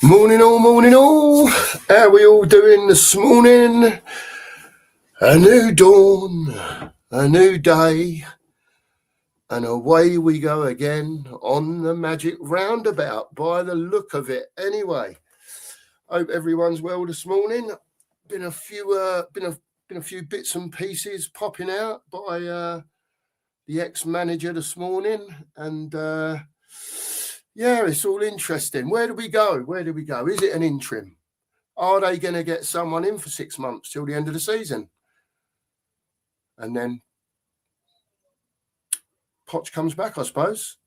Morning all. How we all doing this morning? A new dawn, a new day, and away we go again on the magic roundabout by the look of it. Anyway, hope everyone's well this morning. Been a few bits and pieces popping out by the ex-manager this morning, and yeah, it's all interesting. Where do we go? Is it an interim? Are they going to get someone in for 6 months till the end of the season? And then Poch comes back, I suppose.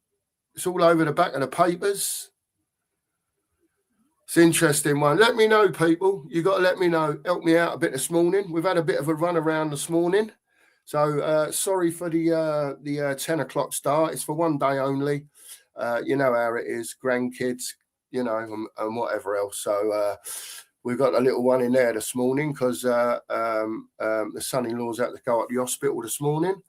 It's all over the back of the papers. It's an interesting one. Let me know, people. You got to let me know. Help me out a bit this morning. We've had a bit of a run around this morning. So sorry for the 10 o'clock start. It's for one day only. You know how it is, grandkids, you know, and whatever else. So we've got a little one in there this morning because the son-in-law's had to go at the hospital this morning.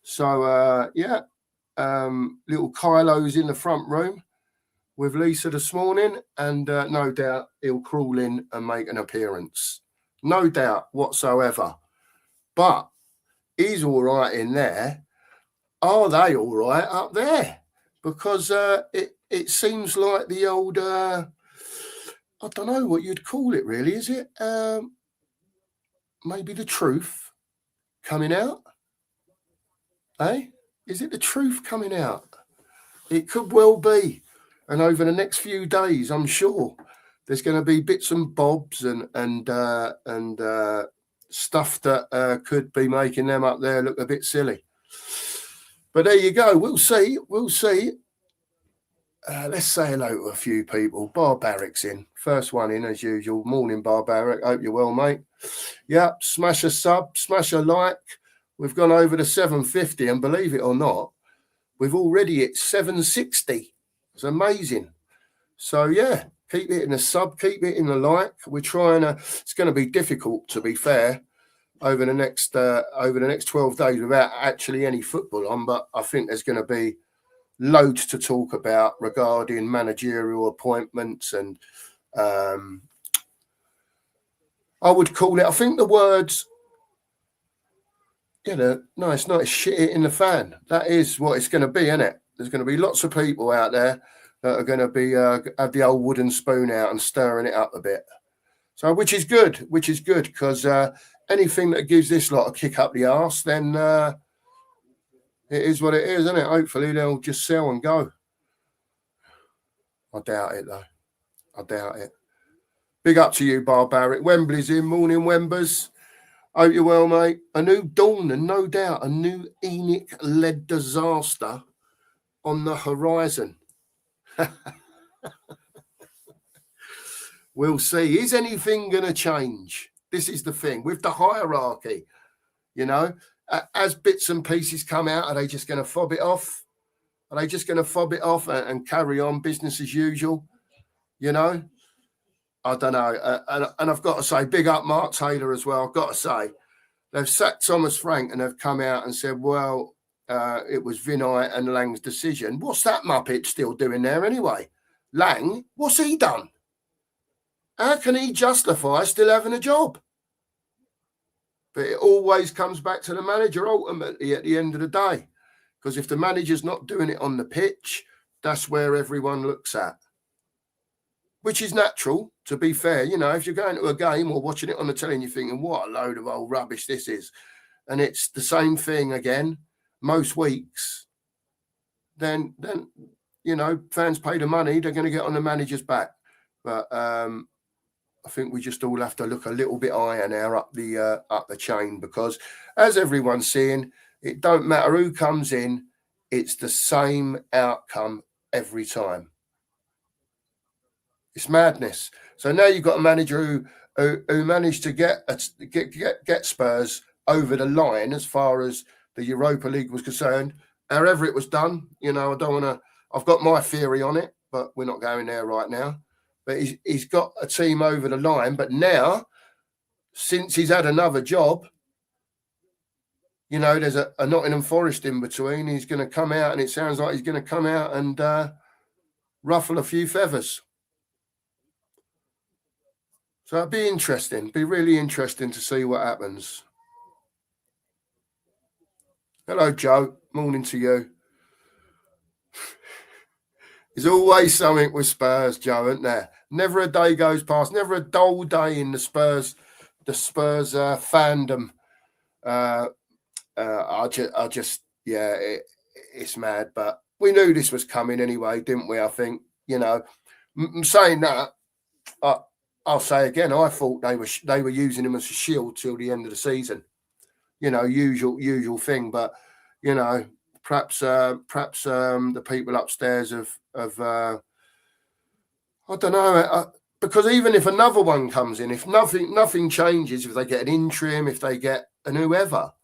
So, little Kylo's in the front room with Lisa this morning, and no doubt he'll crawl in and make an appearance. No doubt whatsoever. But he's all right in there. Are they all right up there? Because it seems like the old, I don't know what you'd call it really, is it? Maybe the truth coming out? Eh? Is it the truth coming out? It could well be. And over the next few days, I'm sure there's going to be bits and bobs and stuff that could be making them up there look a bit silly. But there you go. We'll see. Let's say hello to a few people. Barbaric's in. First one in, as usual. Morning, Barbaric. Hope you're well, mate. Yep. Smash a sub. Smash a like. We've gone over to 750, and believe it or not, we've already hit 760. It's amazing. So, yeah, keep hitting the sub. Keep hitting the like. We're trying to... It's going to be difficult, to be fair, over the next 12 days without actually any football on, but I think there's going to be loads to talk about regarding managerial appointments, and I would call it, I think the words, no, it's not, it's shit in the fan. That is what it's going to be, isn't it? There's going to be lots of people out there that are going to be have the old wooden spoon out and stirring it up a bit. So, which is good because anything that gives this lot a kick up the arse, then it is what it is, isn't it? Hopefully they'll just sell and go. I doubt it, though. I doubt it. Big up to you, Barbaric. Wembley's in. Morning, Wembers. Hope you're well, mate. A new dawn and no doubt a new ENIC-led disaster on the horizon. We'll see. Is anything going to change? This is the thing. With the hierarchy, you know, as bits and pieces come out, are they just going to fob it off? Are they just going to fob it off and carry on business as usual? You know, I don't know. And I've got to say, big up Mark Taylor as well. I've got to say, they've sacked Thomas Frank and they've come out and said, well, it was Vinay and Lang's decision. What's that Muppet still doing there anyway? Lang, what's he done? How can he justify still having a job? But it always comes back to the manager ultimately at the end of the day. Because if the manager's not doing it on the pitch, that's where everyone looks at. Which is natural, to be fair. You know, if you're going to a game or watching it on the telly and you're thinking, what a load of old rubbish this is, and it's the same thing again most weeks, then you know, fans pay the money, they're going to get on the manager's back. But I think we just all have to look a little bit higher now up the chain, because as everyone's seeing, it don't matter who comes in, it's the same outcome every time. It's madness. So now you've got a manager who managed to get Spurs over the line as far as the Europa League was concerned. However it was done, you know, I don't want to. I've got my theory on it, but we're not going there right now. But he's got a team over the line. But now, since he's had another job, you know, there's a Nottingham Forest in between. He's going to come out, and it sounds like he's going to come out and ruffle a few feathers. So it'd be interesting. Be really interesting to see what happens. Hello, Joe. Morning to you. There's always something with Spurs, Joe, isn't there? Never a day goes past. Never a dull day in the Spurs fandom. It's mad, but we knew this was coming anyway, didn't we? I think, saying that, I'll say again, I thought they were using him as a shield till the end of the season. Usual thing, but perhaps the people upstairs have I don't know, because even if another one comes in, if nothing changes, if they get an interim, if they get an whoever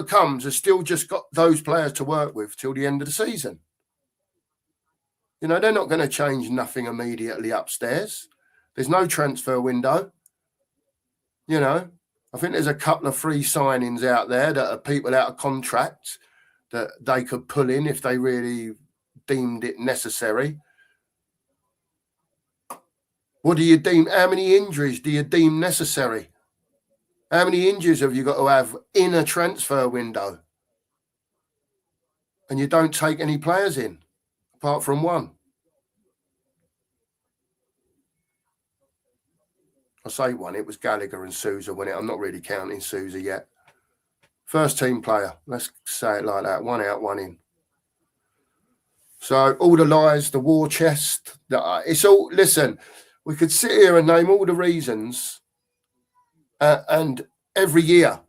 comes has still just got those players to work with till the end of the season. They're not going to change nothing immediately upstairs. There's no transfer window. I think there's a couple of free signings out there that are people out of contract that they could pull in if they really deemed it necessary. What do you deem? How many injuries do you deem necessary? How many injuries have you got to have in a transfer window? And you don't take any players in, apart from one. I say one, it was Gallagher and Sousa, wasn't it? I'm not really counting Sousa yet. First team player, let's say it like that. One out, one in. So all the lies, the war chest, it's all, listen, we could sit here and name all the reasons and every year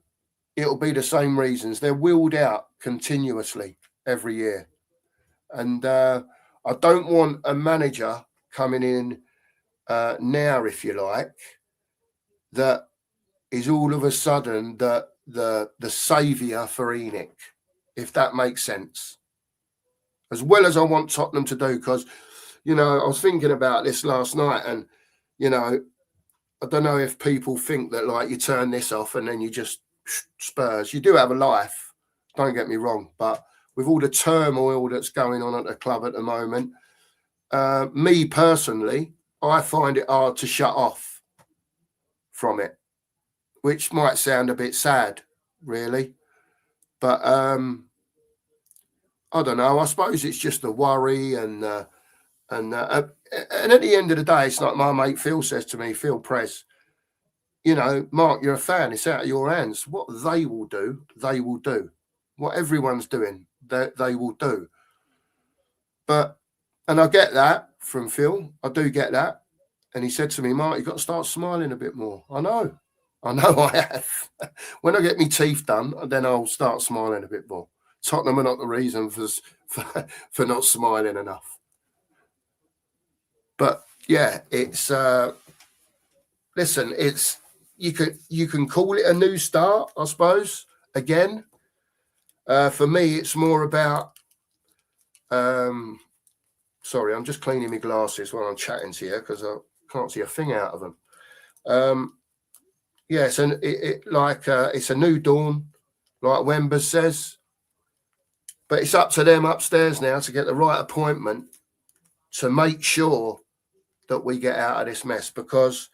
it'll be the same reasons. They're wheeled out continuously every year. And I don't want a manager coming in now, if you like, that is all of a sudden the saviour for ENIC, if that makes sense. As well as I want Tottenham to do, because, I was thinking about this last night and, I don't know if people think that, like, you turn this off and then you just Spurs. You do have a life, don't get me wrong, but with all the turmoil that's going on at the club at the moment, me personally, I find it hard to shut off from it, which might sound a bit sad, really. But I don't know. I suppose it's just the worry and at the end of the day, it's like my mate Phil says to me, Phil Press, Mark, you're a fan. It's out of your hands. What they will do, they will do. What everyone's doing, they will do. And I get that from Phil. I do get that. And he said to me, Mark, you've got to start smiling a bit more. I know I have. When I get my teeth done, then I'll start smiling a bit more. Tottenham are not the reason for not smiling enough. But yeah, it's listen, it's you can call it a new start, I suppose. Again, for me, it's more about sorry, I'm just cleaning my glasses while I'm chatting to you because I can't see a thing out of them. Yes, and it's a new dawn, like Wember says. But it's up to them upstairs now to get the right appointment to make sure that we get out of this mess. Because,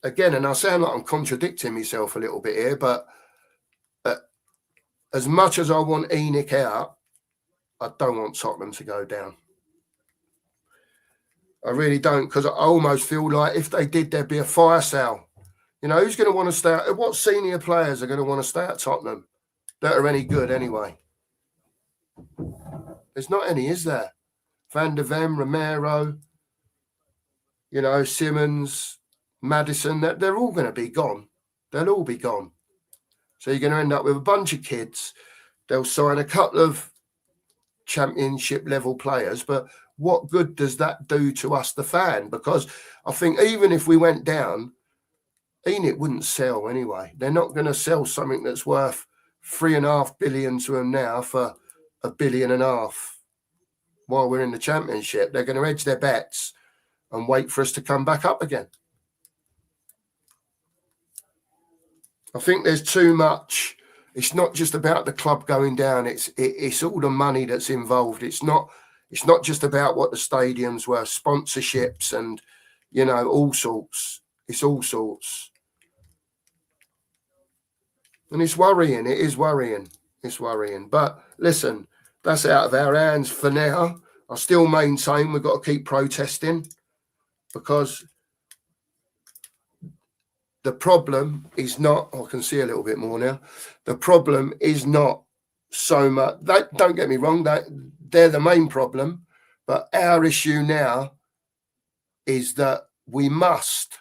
again, and I sound like I'm contradicting myself a little bit here, but as much as I want ENIC out, I don't want Tottenham to go down. I really don't, because I almost feel like if they did, there'd be a fire sale. Who's going to want to stay at, what senior players are going to want to stay at Tottenham that are any good anyway? There's not any, is there? Van der Ven, Romero, Simmons, Maddison, they're all going to be gone. They'll all be gone. So you're going to end up with a bunch of kids. They'll sign a couple of championship level players, but what good does that do to us, the fan? Because I think even if we went down, ENIC wouldn't sell anyway. They're not going to sell something that's worth $3.5 billion to them now for $1.5 billion while we're in the championship. They're going to hedge their bets and wait for us to come back up again. I think there's too much. It's not just about the club going down. It's all the money that's involved. It's not It's not just about what the stadiums were, sponsorships and, all sorts. It's all sorts. And it's worrying. It is worrying. It's worrying. But listen, that's out of our hands for now. I still maintain we've got to keep protesting, because the problem is not, I can see a little bit more now. The problem is not so much, don't get me wrong, they're the main problem. But our issue now is that we must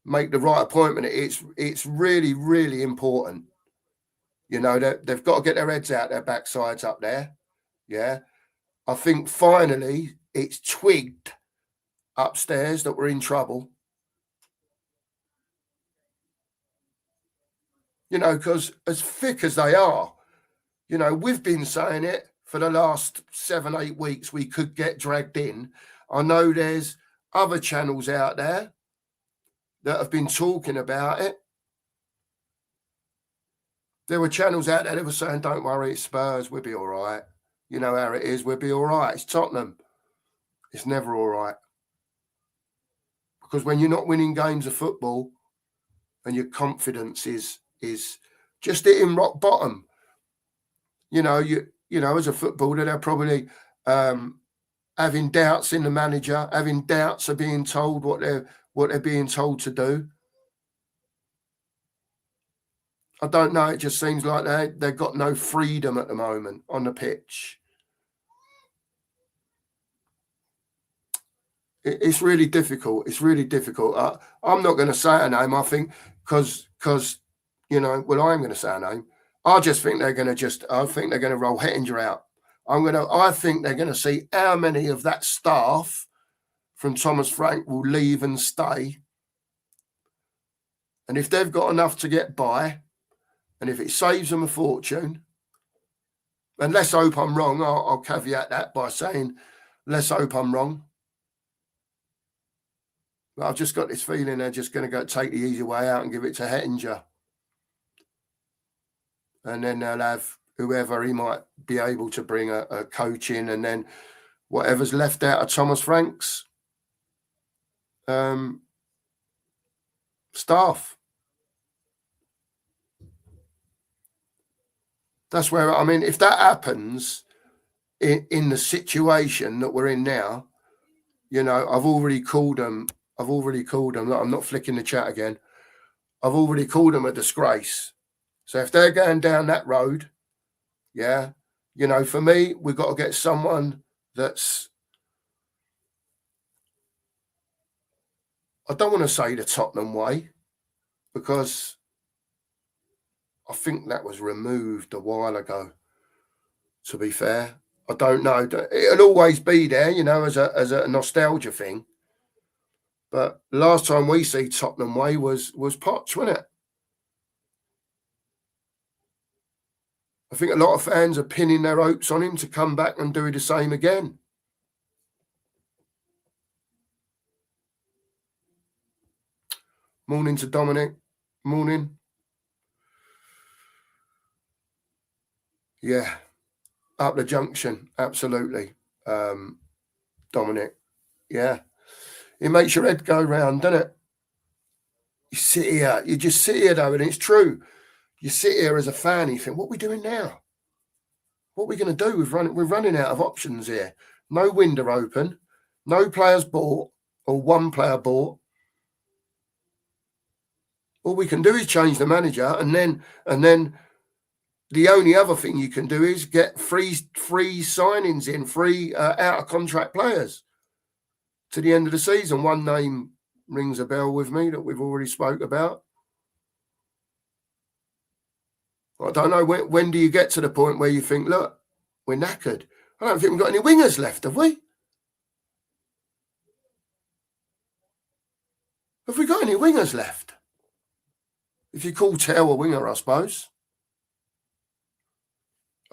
make the right appointment. It's really, really important. They've got to get their heads out their backsides up there. Yeah. I think finally it's twigged upstairs that we're in trouble. Because as thick as they are, we've been saying it for the last 7-8 weeks, we could get dragged in. I know there's other channels out there that have been talking about it. There were channels out there that were saying, don't worry, it's Spurs, we'll be all right. You know how it is, we'll be all right. It's Tottenham. It's never all right. Because when you're not winning games of football and your confidence is just hitting rock bottom, as a footballer, they're probably having doubts in the manager, having doubts of being told what they're being told to do. I don't know. It just seems like they've got no freedom at the moment on the pitch. It's really difficult. It's really difficult. I'm not going to say a name. I think because I'm going to say a name. I just think they're going to roll Hettinger out. I think they're going to see how many of that staff from Thomas Frank will leave and stay. And if they've got enough to get by, and if it saves them a fortune, and let's hope I'm wrong, I'll caveat that by saying, let's hope I'm wrong. But I've just got this feeling they're just going to go take the easy way out and give it to Hettinger. And then they'll have whoever he might be able to bring a coach in, and then whatever's left out of Thomas Frank's staff. That's where, if that happens in the situation that we're in now, I've already called them. I'm not flicking the chat again. I've already called them a disgrace. So if they're going down that road, yeah, for me, we've got to get someone that's, I don't want to say the Tottenham way, because I think that was removed a while ago, to be fair. I don't know. It'll always be there, as a nostalgia thing. But last time we see Tottenham way was Poch, wasn't it? I think a lot of fans are pinning their hopes on him to come back and do the same again. Morning to Dominic. Morning. Yeah. Up the junction. Absolutely. Dominic. Yeah. It makes your head go round, doesn't it? You just sit here though, and it's true. You sit here as a fan and you think, what are we doing now? What are we going to do? We're running out of options here. No window open, no players bought, or one player bought. All we can do is change the manager, and then the only other thing you can do is get free signings in, free out of contract players to the end of the season. One name rings a bell with me that we've already spoke about. I don't know, when do you get to the point where you think, look, we're knackered? I don't think we've got any wingers left, have we? Have we got any wingers left? If you call Tell a winger, I suppose.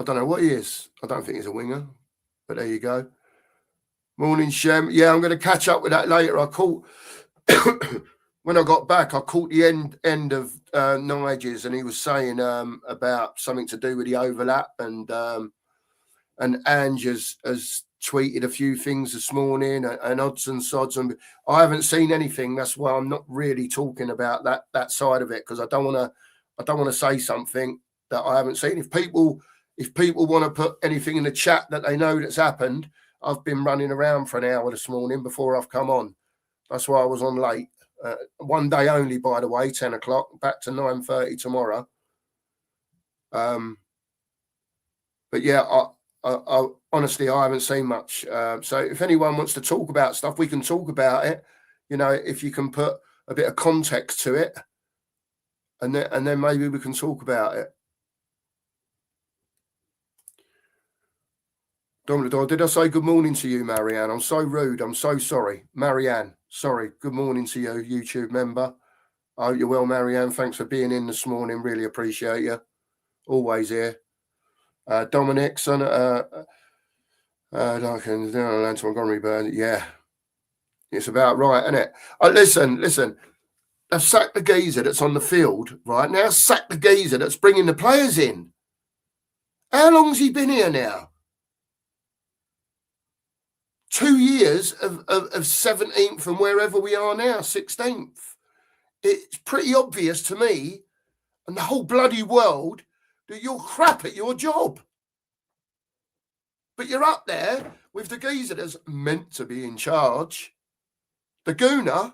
I don't know what he is. I don't think he's a winger, but there you go. Morning, Shem. Yeah, I'm going to catch up with that later. I caught when I got back, I caught the end of Nigel's, and he was saying about something to do with the overlap, and And Ange has tweeted a few things this morning and odds and sods, and I haven't seen anything. That's why I'm not really talking about that side of it, because I don't want to say something that I haven't seen. If people want to put anything in the chat that they know that's happened, I've been running around for an hour this morning before I've come on. That's why I was on late. One day only, by the way, 10 o'clock, back to 9:30 tomorrow. But yeah, I honestly, I haven't seen much. So if anyone wants to talk about stuff, we can talk about it. You know, if you can put a bit of context to it, and then maybe we can talk about it. Dominic, did I say good morning to you, Marianne? I'm so rude. I'm so sorry. Marianne, sorry. Good morning to you, YouTube member. I hope you're well, Marianne. Thanks for being in this morning. Really appreciate you. Always here. Dominic, son, Montgomery Burn. Yeah, it's about right, isn't it? Listen. They've sacked the geezer that's on the field, right? Now sack the geezer that's bringing the players in. How long's he been here now? 2 years of 17th from wherever we are now, 16th. It's pretty obvious to me and the whole bloody world that you're crap at your job. But you're up there with the geezer that's meant to be in charge, the gooner,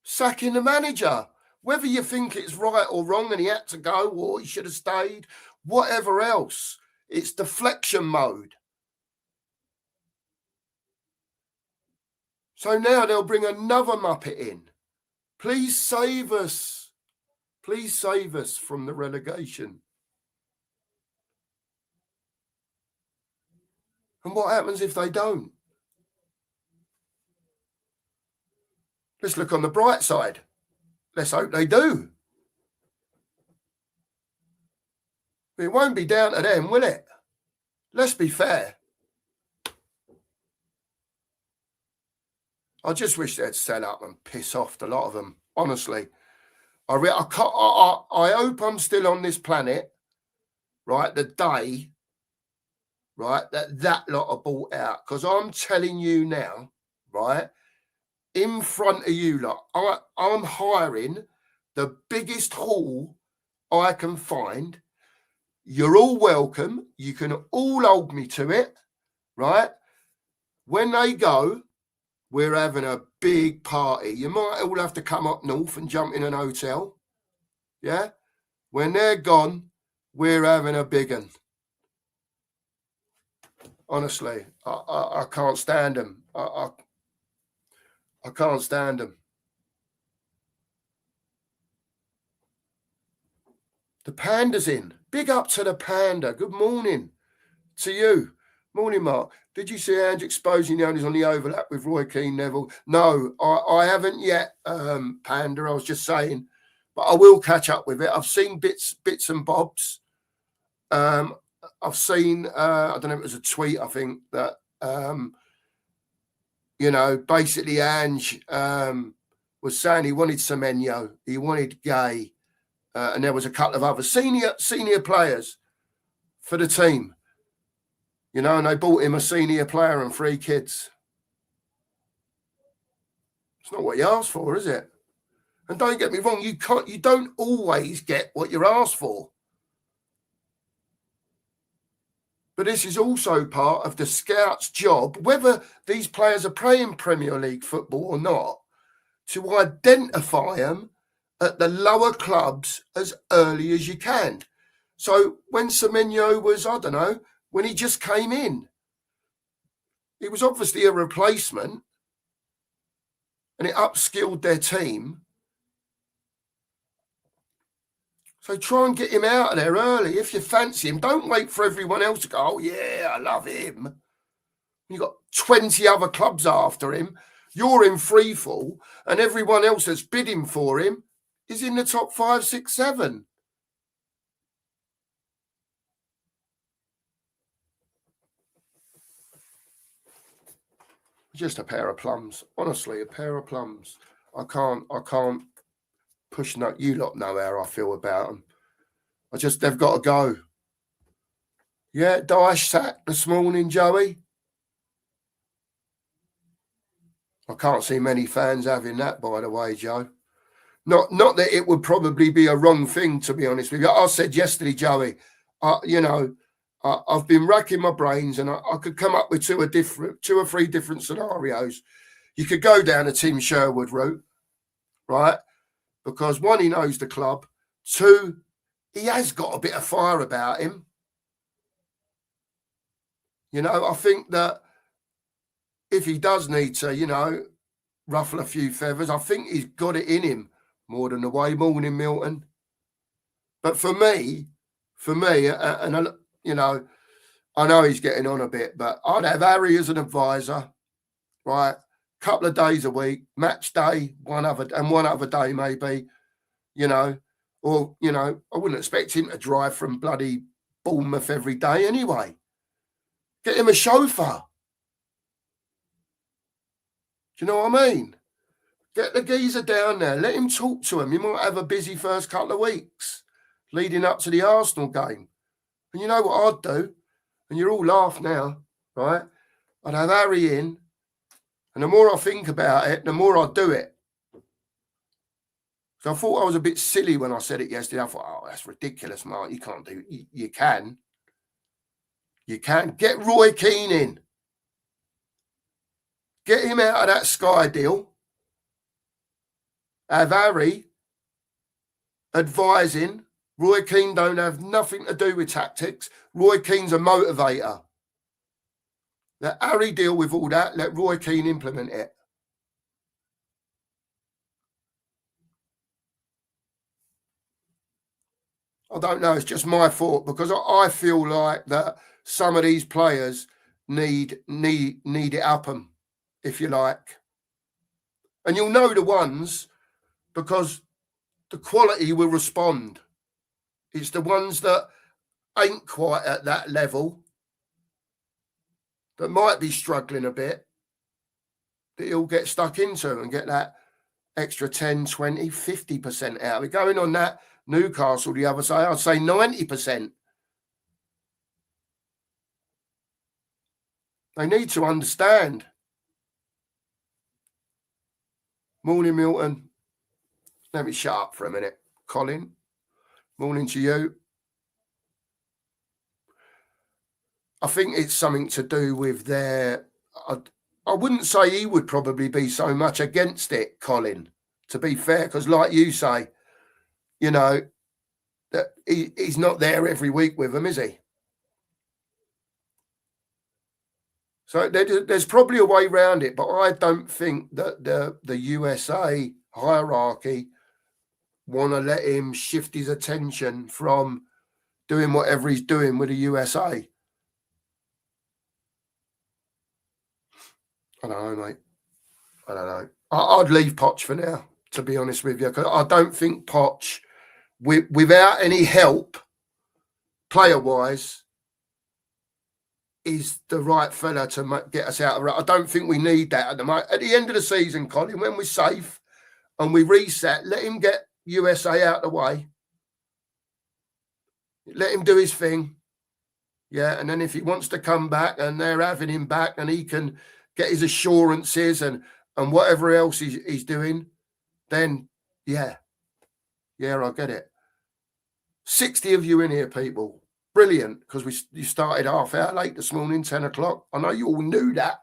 sacking the manager. Whether you think it's right or wrong and he had to go or he should have stayed, whatever else, it's deflection mode. So now they'll bring another Muppet in. Please save us. Please save us from the relegation. And what happens if they don't? Let's look on the bright side. Let's hope they do. It won't be down to them, will it? Let's be fair. I just wish they'd sell up and piss off a lot of them. Honestly, I hope I'm still on this planet, right? The day, right, that lot are bought out. Because I'm telling you now, right, in front of you lot, I'm hiring the biggest haul I can find. You're all welcome. You can all hold me to it, right? When they go, we're having a big party. You might all have to come up north and jump in an hotel. Yeah? When they're gone, we're having a big one. Honestly, I can't stand them. I can't stand them. The panda's in. Big up to the panda. Good morning to you. Morning, Mark. Did you see Ange exposing the owners on the overlap with Roy Keane, Neville? No, I haven't yet, Panda. I was just saying, but I will catch up with it. I've seen bits and bobs. I've seen, I don't know if it was a tweet, I think, that, basically Ange was saying he wanted Semenyo, he wanted Gay, and there was a couple of other senior players for the team. And they bought him a senior player and 3 kids. It's not what you asked for, is it? And don't get me wrong, you don't always get what you're asked for. But this is also part of the scout's job, whether these players are playing Premier League football or not, to identify them at the lower clubs as early as you can. So when Semenyo was, I don't know, when he just came in, it was obviously a replacement and it upskilled their team. So try and get him out of there early if you fancy him. Don't wait for everyone else to go, oh, yeah, I love him. You've got 20 other clubs after him. You're in free fall and everyone else that's bidding for him is in the top 5, 6, 7. Just a pair of plums. Honestly, a pair of plums. I can't push you lot know how I feel about them. They've got to go. Yeah, Dyche sacked this morning, Joey. I can't see many fans having that, by the way, Joe. Not that it would probably be a wrong thing, to be honest with you. I said yesterday, Joey, I've been racking my brains and I could come up with two or three different scenarios. You could go down the Tim Sherwood route, right? Because one, he knows the club. Two, he has got a bit of fire about him. I think that if he does need to, ruffle a few feathers, I think he's got it in him more than the way. Morning, Milton. But for me, and I know he's getting on a bit, but I'd have Harry as an advisor, right? Couple of days a week, match day, one other day maybe, or I wouldn't expect him to drive from bloody Bournemouth every day anyway. Get him a chauffeur. Do you know what I mean? Get the geezer down there. Let him talk to him. He might have a busy first couple of weeks leading up to the Arsenal game. And you know what I'd do? And you're all laugh now, right? I'd have Harry in. And the more I think about it, the more I do it. So I thought I was a bit silly when I said it yesterday. I thought, oh, that's ridiculous, Mark. You can't do it. You can. You can. Get Roy Keane in. Get him out of that Sky deal. Have Harry advising. Roy Keane don't have nothing to do with tactics. Roy Keane's a motivator. Let Harry deal with all that. Let Roy Keane implement it. I don't know. It's just my thought because I feel like that some of these players need it up them, if you like. And you'll know the ones because the quality will respond. It's the ones that ain't quite at that level that might be struggling a bit that he'll get stuck into and get that extra 10, 20, 50% out. We're going on that Newcastle the other side, I'd say 90%. They need to understand. Morning, Milton. Let me shut up for a minute. Colin, morning to you. I think it's something to do with their... I wouldn't say he would probably be so much against it, Colin, to be fair, because like you say, that he's not there every week with them, is he? So there's probably a way around it, but I don't think that the USA hierarchy want to let him shift his attention from doing whatever he's doing with the USA. I don't know, mate. I don't know. I'd leave Poch for now, to be honest with you, because I don't think Poch, without any help, player-wise, is the right fella to get us out of it. I don't think we need that at the moment. At the end of the season, Colin, when we're safe and we reset, let him get USA out of the way. Let him do his thing. Yeah, and then if he wants to come back and they're having him back and he can get his assurances and whatever else he's doing, then yeah, I get it. 60 of you in here, people. Brilliant, because you started half hour late this morning, 10 o'clock. I know you all knew that.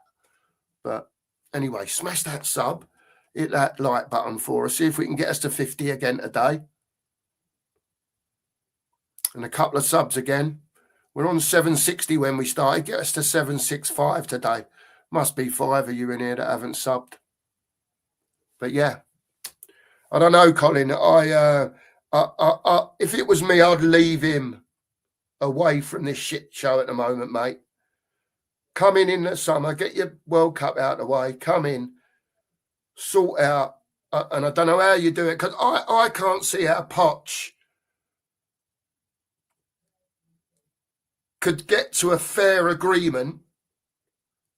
But anyway, smash that sub, hit that like button for us. See if we can get us to 50 again today. And a couple of subs again. We're on 760 when we started. Get us to 765 today. Must be 5 of you in here that haven't subbed. But yeah, I don't know, Colin. If it was me, I'd leave him away from this shit show at the moment, mate. Come in the summer, get your World Cup out of the way. Come in, sort out, and I don't know how you do it because I can't see how Poch could get to a fair agreement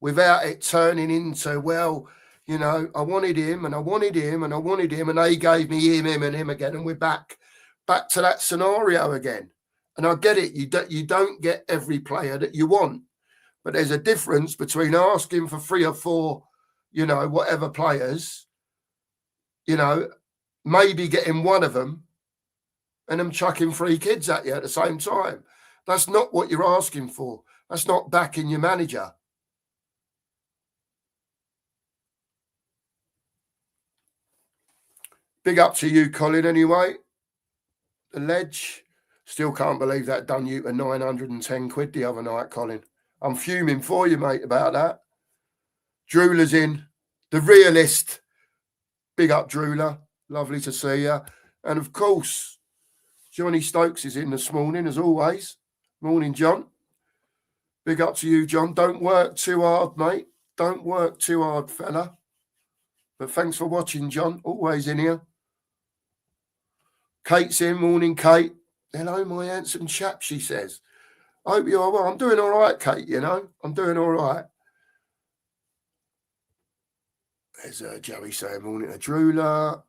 without it turning into, well, I wanted him and I wanted him and I wanted him and they gave me him and him again and we're back to that scenario again. And I get it. You don't get every player that you want, but there's a difference between asking for 3 or 4, whatever players, maybe getting one of them and them chucking 3 kids at you at the same time. That's not what you're asking for. That's not backing your manager. Big up to you, Colin, anyway. The Ledge. Still can't believe that done you to 910 quid the other night, Colin. I'm fuming for you, mate, about that. Drewler's in. The Realist. Big up, Drewler. Lovely to see you. And, of course, Johnny Stokes is in this morning, as always. Morning, John. Big up to you, John. Don't work too hard, mate. Don't work too hard, fella. But thanks for watching, John. Always in here. Kate's in. Morning, Kate. Hello, my handsome chap, she says. I hope you're well. I'm doing all right, Kate, I'm doing all right. There's Joey saying morning to Drewler.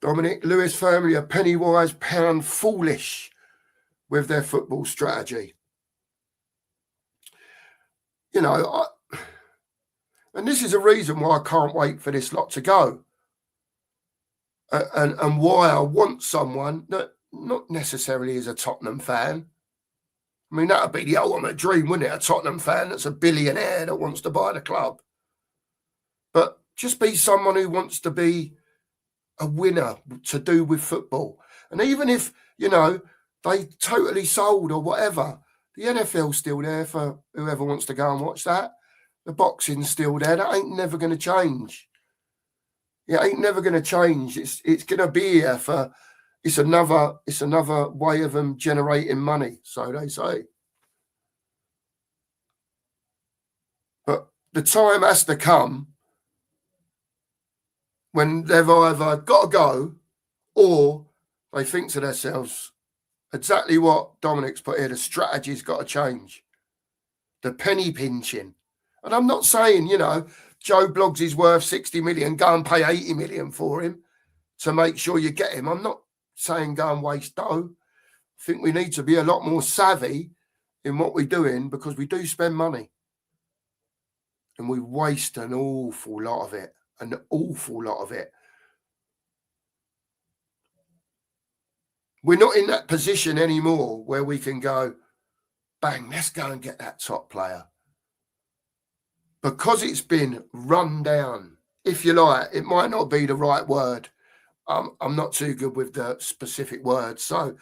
Dominic, Lewis family are penny wise, pound foolish with their football strategy. And this is a reason why I can't wait for this lot to go. And why I want someone that not necessarily is a Tottenham fan. I mean, that would be the ultimate dream, wouldn't it? A Tottenham fan that's a billionaire that wants to buy the club. But just be someone who wants to be a winner to do with football. And even if, they totally sold or whatever, the NFL's still there for whoever wants to go and watch that. The boxing's still there. That ain't never going to change. It ain't never going to change. It's going to be here for. It's another way of them generating money, so they say. But the time has to come when they've either got to go or they think to themselves exactly what Dominic's put here. The strategy's got to change. The penny pinching. And I'm not saying, Joe Bloggs is worth 60 million, go and pay 80 million for him to make sure you get him. I'm not saying go and waste dough. I think we need to be a lot more savvy in what we're doing because we do spend money. And we waste an awful lot of it. An awful lot of it. We're not in that position anymore where we can go, bang, let's go and get that top player. Because it's been run down, if you like, it might not be the right word. I'm not too good with the specific words. So,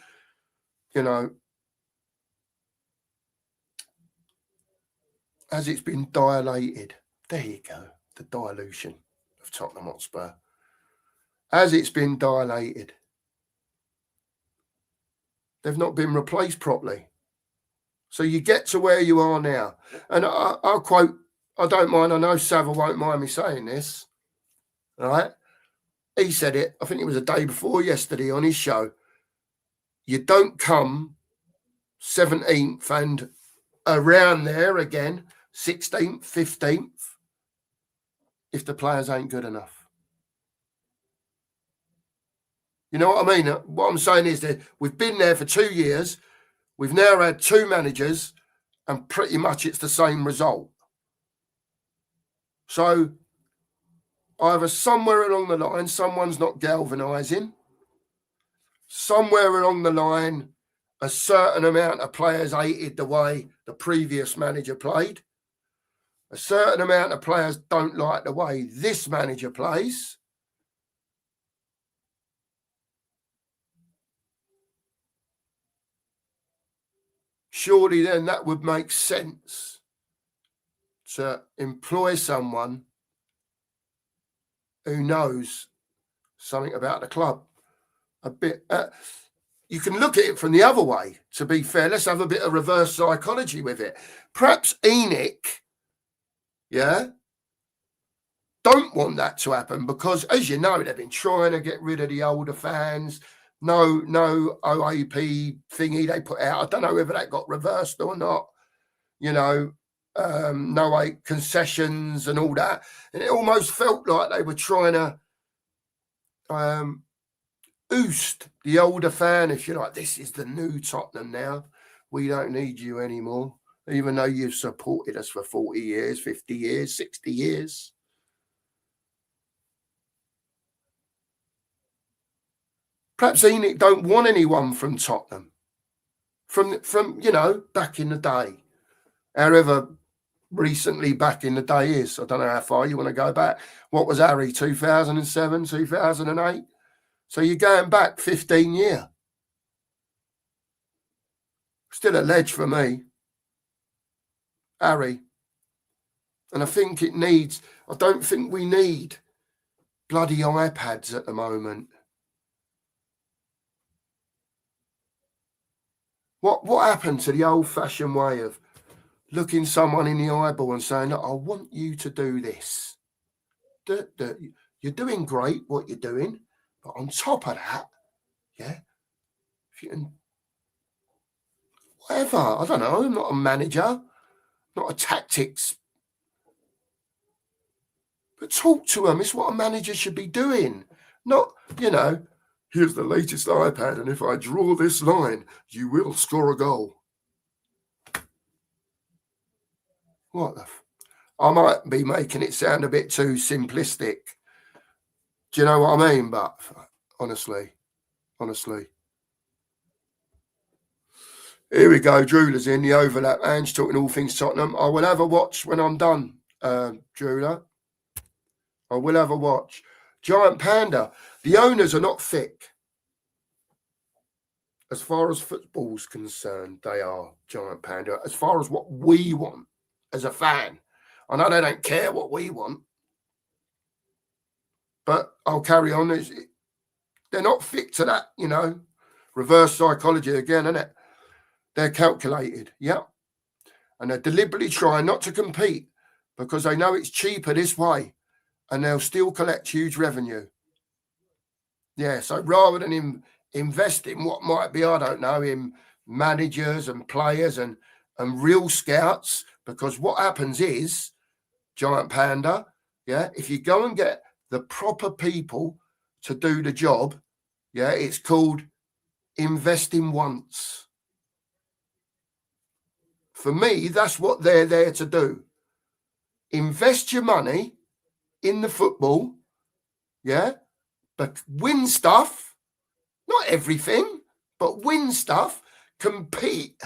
as it's been dilated, there you go, the dilution of Tottenham Hotspur. As it's been dilated, they've not been replaced properly. So you get to where you are now. And I'll quote, I don't mind, I know Savile won't mind me saying this, all right? He said it, I think it was a day before yesterday on his show. You don't come 17th and around there again, 16th, 15th, if the players ain't good enough. You know what I mean? What I'm saying is that we've been there for 2 years. We've now had 2 managers and pretty much it's the same result. So either somewhere along the line, someone's not galvanising. Somewhere along the line, a certain amount of players hated the way the previous manager played. A certain amount of players don't like the way this manager plays. Surely then that would make sense to employ someone who knows something about the club a bit. You can look at it from the other way, to be fair. Let's have a bit of reverse psychology with it. Perhaps Enoch, don't want that to happen because, as you know, they've been trying to get rid of the older fans. No OAP thingy they put out. I don't know whether that got reversed or not. No concessions and all that. And it almost felt like they were trying to oust the older fan, if you like. This is the new Tottenham now. We don't need you anymore, even though you've supported us for 40 years, 50 years, 60 years. Perhaps Enoch don't want anyone from Tottenham. From back in the day. However recently back in the day is. I don't know how far you want to go back. What was Harry, 2007, 2008? So you're going back 15 years. Still a ledge for me, Harry. And I think I don't think we need bloody iPads at the moment. What happened to the old-fashioned way of looking someone in the eyeball and saying, look, I want you to do this. You're doing great what you're doing, but on top of that, yeah, if you can, whatever, I don't know, I'm not a manager, not a tactics, but talk to them. It's what a manager should be doing. Not, here's the latest iPad, and if I draw this line, you will score a goal. What the I might be making it sound a bit too simplistic. Do you know what I mean? But honestly. Here we go. Drula's in the overlap. Ange talking all things Tottenham. I will have a watch when I'm done, Drula. I will have a watch. Giant Panda. The owners are not thick. As far as football's concerned, they are, Giant Panda. As far as what we want as a fan. I know they don't care what we want. But I'll carry on. They're not fit to that, reverse psychology again, isn't it? They're calculated, yeah. And they're deliberately trying not to compete because they know it's cheaper this way and they'll still collect huge revenue. Yeah, so rather than invest in what might be, I don't know, in managers and players and real scouts, because what happens is, Giant Panda, yeah, if you go and get the proper people to do the job, yeah, it's called investing once. For me, that's what they're there to do. Invest your money in the football, yeah, but win stuff, not everything, but win stuff, compete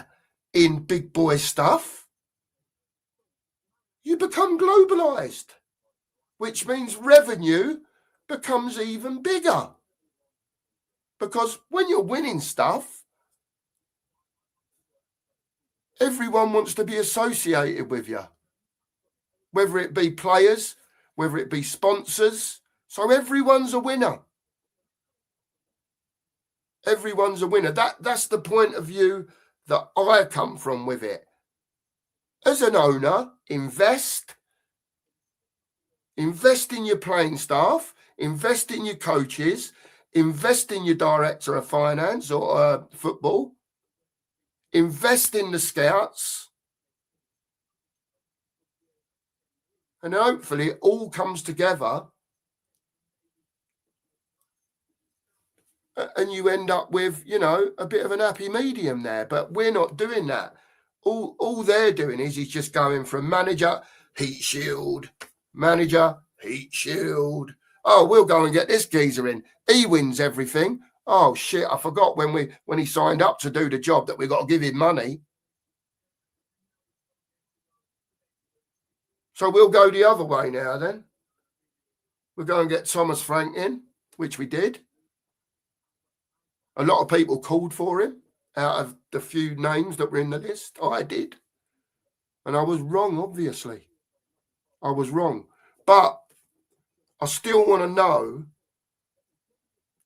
in big boy stuff. You become globalized, which means revenue becomes even bigger. Because when you're winning stuff, everyone wants to be associated with you, whether it be players, whether it be sponsors. So everyone's a winner. Everyone's a winner. That's the point of view that I come from with it. As an owner, invest in your playing staff, invest in your coaches, invest in your director of finance or football, invest in the scouts, and hopefully it all comes together and you end up with, a bit of an happy medium there. But we're not doing that. All they're doing is just going from manager, heat shield, manager, heat shield. Oh, we'll go and get this geezer in. He wins everything. Oh, shit, I forgot when he signed up to do the job that we got to give him money. So we'll go the other way now then. We'll go and get Thomas Frank in, which we did. A lot of people called for him out of the few names that were in the list. I did. And I was wrong, obviously. I was wrong. But I still want to know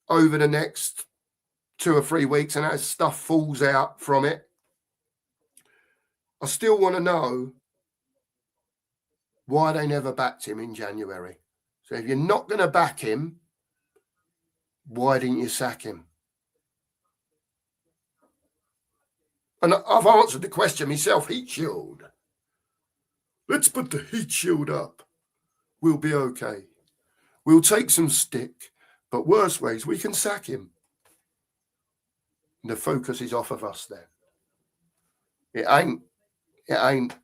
over the next 2 or 3 weeks, and as stuff falls out from it, I still want to know why they never backed him in January. So if you're not going to back him, why didn't you sack him? And I've answered the question myself, heat shield. Let's put the heat shield up. We'll be okay. We'll take some stick, but worse ways, we can sack him. And the focus is off of us then. It ain't,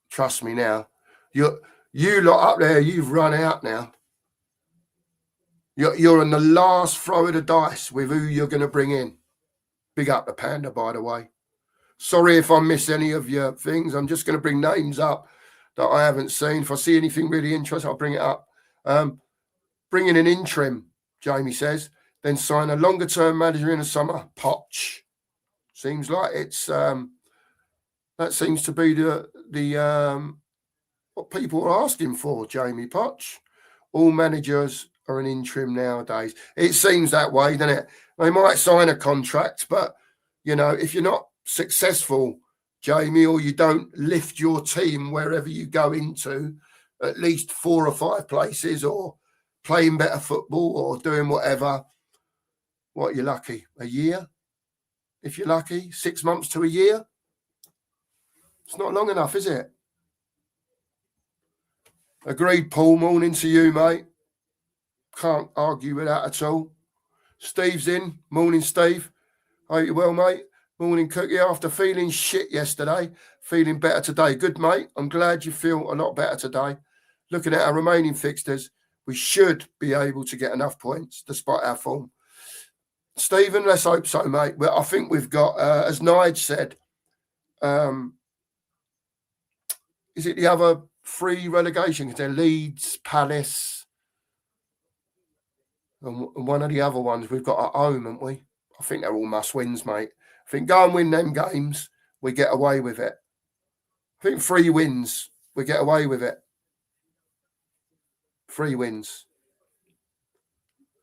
trust me now. You lot up there, you've run out now. You're on the last throw of the dice with who you're going to bring in. Big up the Panda, by the way. Sorry if I miss any of your things. I'm just going to bring names up that I haven't seen. If I see anything really interesting, I'll bring it up. Bring in an interim, Jamie says, then sign a longer-term manager in the summer. Poch. Seems like it's that seems to be the what people are asking for, Jamie Poch. All managers are an interim nowadays. It seems that way, doesn't it? They might sign a contract, but, you know, if you're not successful, Jamie, or you don't lift your team wherever you go into, at least 4 or 5 places, or playing better football or doing whatever, what, you're lucky? A year? If you're lucky, 6 months to a year? It's not long enough, is it? Agreed, Paul. Morning to you, mate. Can't argue with that at all. Steve's in. Morning, Steve. Hope you're well, mate. Morning, Cookie. After feeling shit yesterday, feeling better today. Good, mate. I'm glad you feel a lot better today. Looking at our remaining fixtures, we should be able to get enough points despite our form. Stephen, let's hope so, mate. Well, I think we've got, as Nige said, is it the other 3 relegation? Because they're Leeds, Palace, and one of the other ones we've got at home, haven't we? I think they're all must-wins, mate. I think go and win them games, we get away with it. I think 3 wins, we get away with it. 3 wins.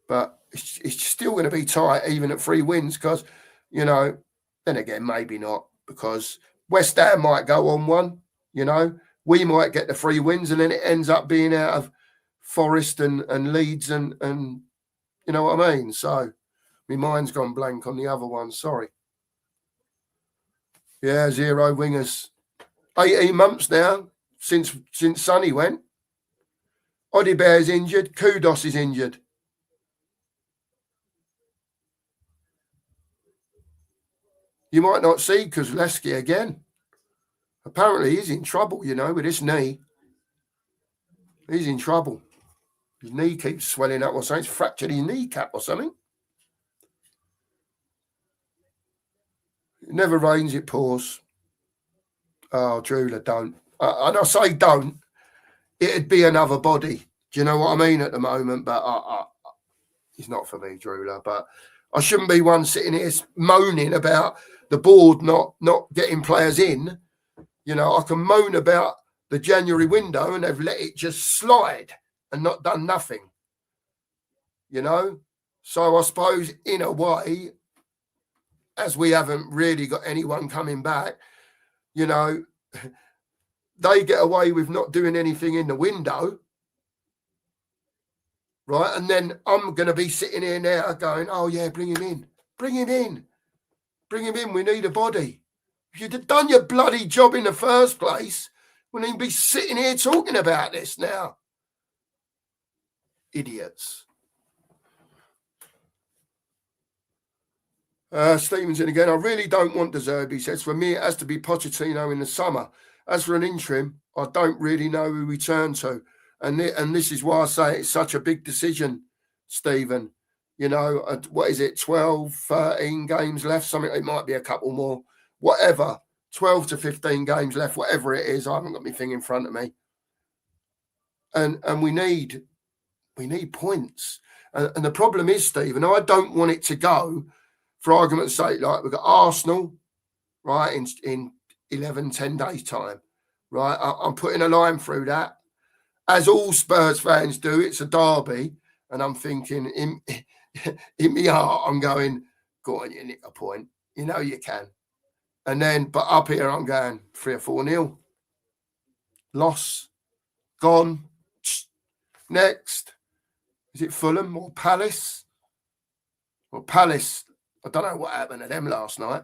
But it's still going to be tight, even at 3 wins, because, you know, then again, maybe not, because West Ham might go on one, you know. We might get the 3 wins, and then it ends up being out of Forest and Leeds and you know what I mean? So my mind's gone blank on the other one. Sorry. Yeah, 0 wingers. 18 months now since Sonny went. Oddie Bear's injured. Kudos is injured. You might not see Kozlowski again. Apparently he's in trouble, you know, with his knee. He's in trouble. His knee keeps swelling up or something. He's fractured his kneecap or something. It never rains, it pours. Oh, Drula, don't. And I say don't. It'd be another body. Do you know what I mean at the moment? But he's not for me, Drula. But I shouldn't be one sitting here moaning about the board not getting players in. You know, I can moan about the January window and they've let it just slide and not done nothing. You know? So I suppose in a way, as we haven't really got anyone coming back, you know, they get away with not doing anything in the window, right? And then I'm going to be sitting here now going, oh, yeah, bring him in. Bring him in. Bring him in. We need a body. If you'd have done your bloody job in the first place, we wouldn't even be sitting here talking about this now. Idiots. Stevenson again. I really don't want De Zerbi. He says, for me, it has to be Pochettino in the summer. As for an interim, I don't really know who we turn to. And this is why I say it's such a big decision, Stephen. You know, what is it, 12, 13 games left? Something, it might be a couple more. Whatever, 12 to 15 games left, whatever it is. I haven't got my thing in front of me. And we need points. And the problem is, Stephen, I don't want it to go, for argument's sake, like we've got Arsenal, right, in 11, 10 days' time, right? I'm putting a line through that. As all Spurs fans do, it's a derby. And I'm thinking, in my heart, I'm going, go on, you nick a point. You know you can. And then, but up here, I'm going 3 or 4-0. Loss. Gone. Next. Is it Fulham or Palace? Well, Palace, I don't know what happened to them last night.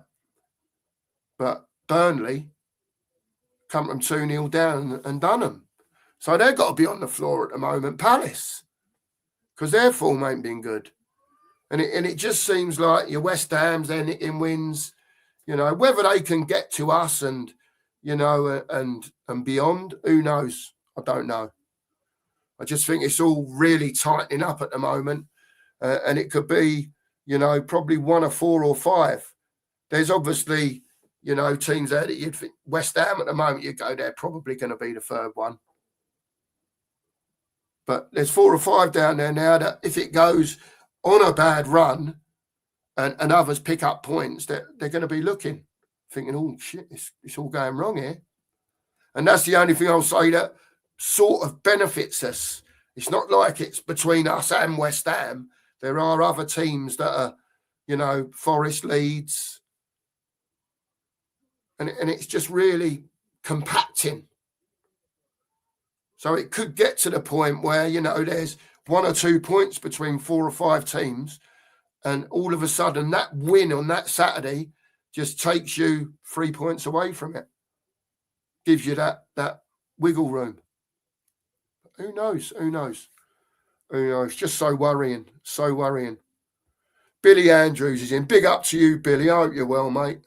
But Burnley come from 2-0 down and done them. So they've got to be on the floor at the moment, Palace. Because their form ain't been good. And it just seems like your West Ham's then in wins, whether they can get to us and, and beyond, who knows? I don't know. I just think it's all really tightening up at the moment. And it could be, probably 1 or 4 or 5. There's obviously, teams there that you'd think West Ham at the moment, you go, they're probably going to be the third one. But there's 4 or 5 down there now that if it goes on a bad run and others pick up points, they're going to be looking, thinking, oh, shit, it's all going wrong here. And that's the only thing I'll say that sort of benefits us. It's not like it's between us and West Ham. There are other teams that are, Forest, Leeds. And it's just really compacting. So it could get to the point where, there's 1 or 2 points between 4 or 5 teams. And all of a sudden, that win on that Saturday just takes you 3 points away from it. Gives you that wiggle room. Who knows? Just so worrying. Billy Andrews is in. Big up to you, Billy. I hope you're well, mate.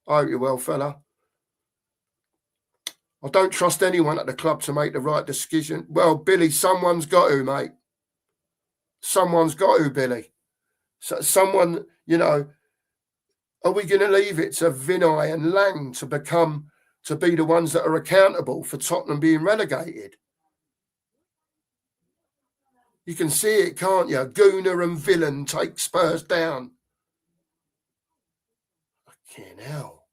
I hope you're well, fella. I don't trust anyone at the club to make the right decision. Well, Billy, someone's got to, mate. Someone's got to, Billy. So someone, are we going to leave it to Vinay and Lang to be the ones that are accountable for Tottenham being relegated? You can see it, can't you? Gooner and Villain take Spurs down. Fucking hell.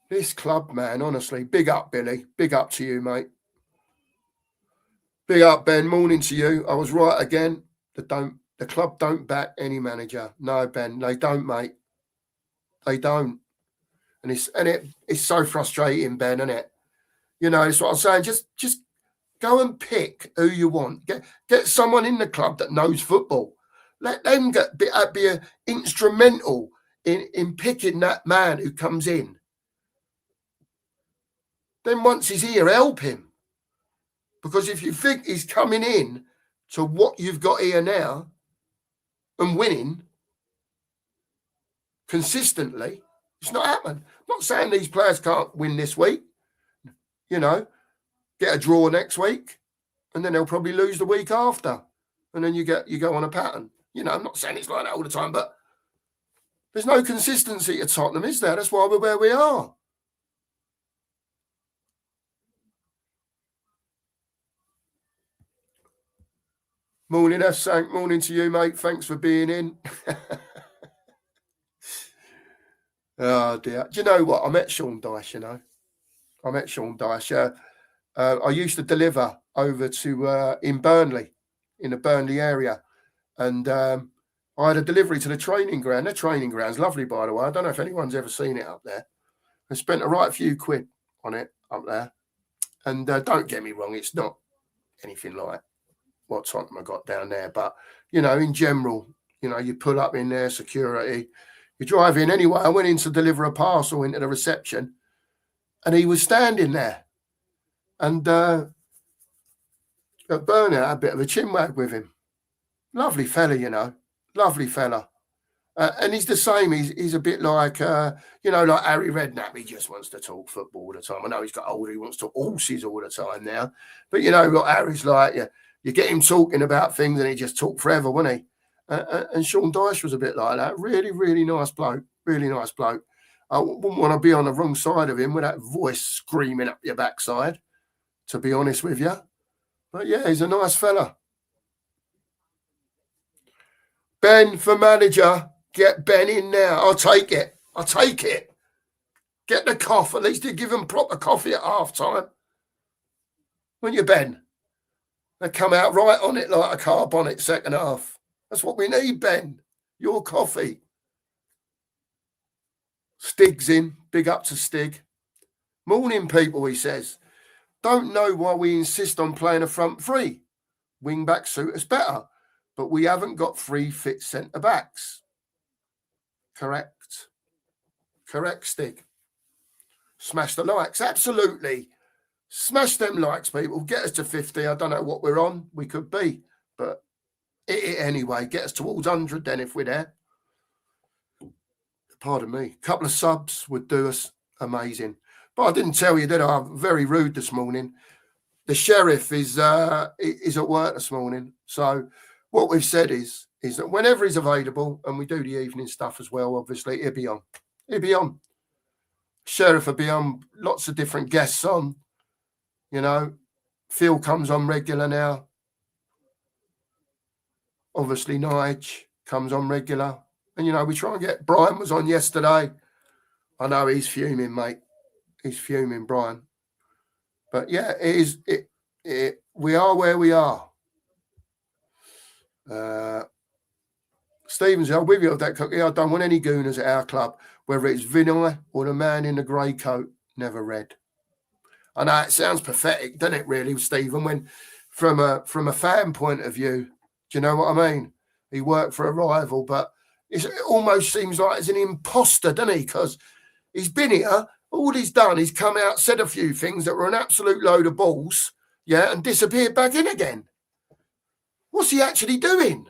This club, man, honestly. Big up, Billy. Big up to you, mate. Big up, Ben. Morning to you. I was right again. The club don't back any manager. No, Ben, they don't, mate. They don't. And it's so frustrating, Ben, isn't it? That's what I'm saying. Just go and pick who you want. Get someone in the club that knows football. Let them be instrumental in picking that man who comes in. Then once he's here, help him. Because if you think he's coming in to what you've got here now and winning consistently, it's not happening. I'm not saying these players can't win this week. Get a draw next week, and then they'll probably lose the week after. And then you go on a pattern. I'm not saying it's like that all the time, but there's no consistency at Tottenham, is there? That's why we're where we are. Morning, F-Sank. Morning to you, mate. Thanks for being in. Oh, dear. Do you know what? I met Sean Dyche, I used to deliver over to in Burnley, in the Burnley area. And I had a delivery to the training ground. The training ground's lovely, by the way. I don't know if anyone's ever seen it up there. I spent a right few quid on it up there. And don't get me wrong, it's not anything like what Tottenham I got down there. But, in general, you pull up in there, security. You drive in anyway. I went in to deliver a parcel into the reception, and he was standing there. And Bernard had a bit of a chinwag with him. Lovely fella, Lovely fella. And he's the same. He's a bit like, like Harry Redknapp. He just wants to talk football all the time. I know he's got older. He wants to talk horses all the time now. But what Harry's like, you get him talking about things and he just talk forever, wouldn't he? And Sean Dyche was a bit like that. Really, really nice bloke. Really nice bloke. I wouldn't want to be on the wrong side of him with that voice screaming up your backside, to be honest with you. But yeah, he's a nice fella. Ben for manager. Get Ben in now. I'll take it. Get the cough. At least you give him proper coffee at half time. When you Ben, they come out right on it like a car bonnet second half. That's what we need, Ben. Your coffee. Stig's in. Big up to Stig. Morning, people, he says. Don't know why we insist on playing a front three. Wing back suit us better. But we haven't got 3 fit centre backs. Correct, Stig. Smash the likes. Absolutely. Smash them likes, people. Get us to 50. I don't know what we're on. We could be. But Hit it anyway. Get us towards 100 then if we're there. Pardon me. A couple of subs would do us amazing. But I didn't tell you, did I? I'm very rude this morning. The sheriff is at work this morning. So what we've said is that whenever he's available, and we do the evening stuff as well, obviously, he'll be on. He'll be on. Sheriff will be on, lots of different guests on. You know, Phil comes on regular now. Obviously, Nige comes on regular. And, you know, we try and get... Brian was on yesterday. I know he's fuming, mate. He's fuming, Brian. But, yeah, we are where we are. Stevens, I'm with you on that, Cookie. I don't want any gooners at our club, whether it's Vinay or the man in the grey coat. Never read. I know it sounds pathetic, doesn't it, really, Stephen, when from a fan point of view, do you know what I mean? He worked for a rival, but it almost seems like he's an imposter, doesn't he? Because he's been here, all he's done is come out, said a few things that were an absolute load of balls, yeah, and disappeared back in again. What's he actually doing?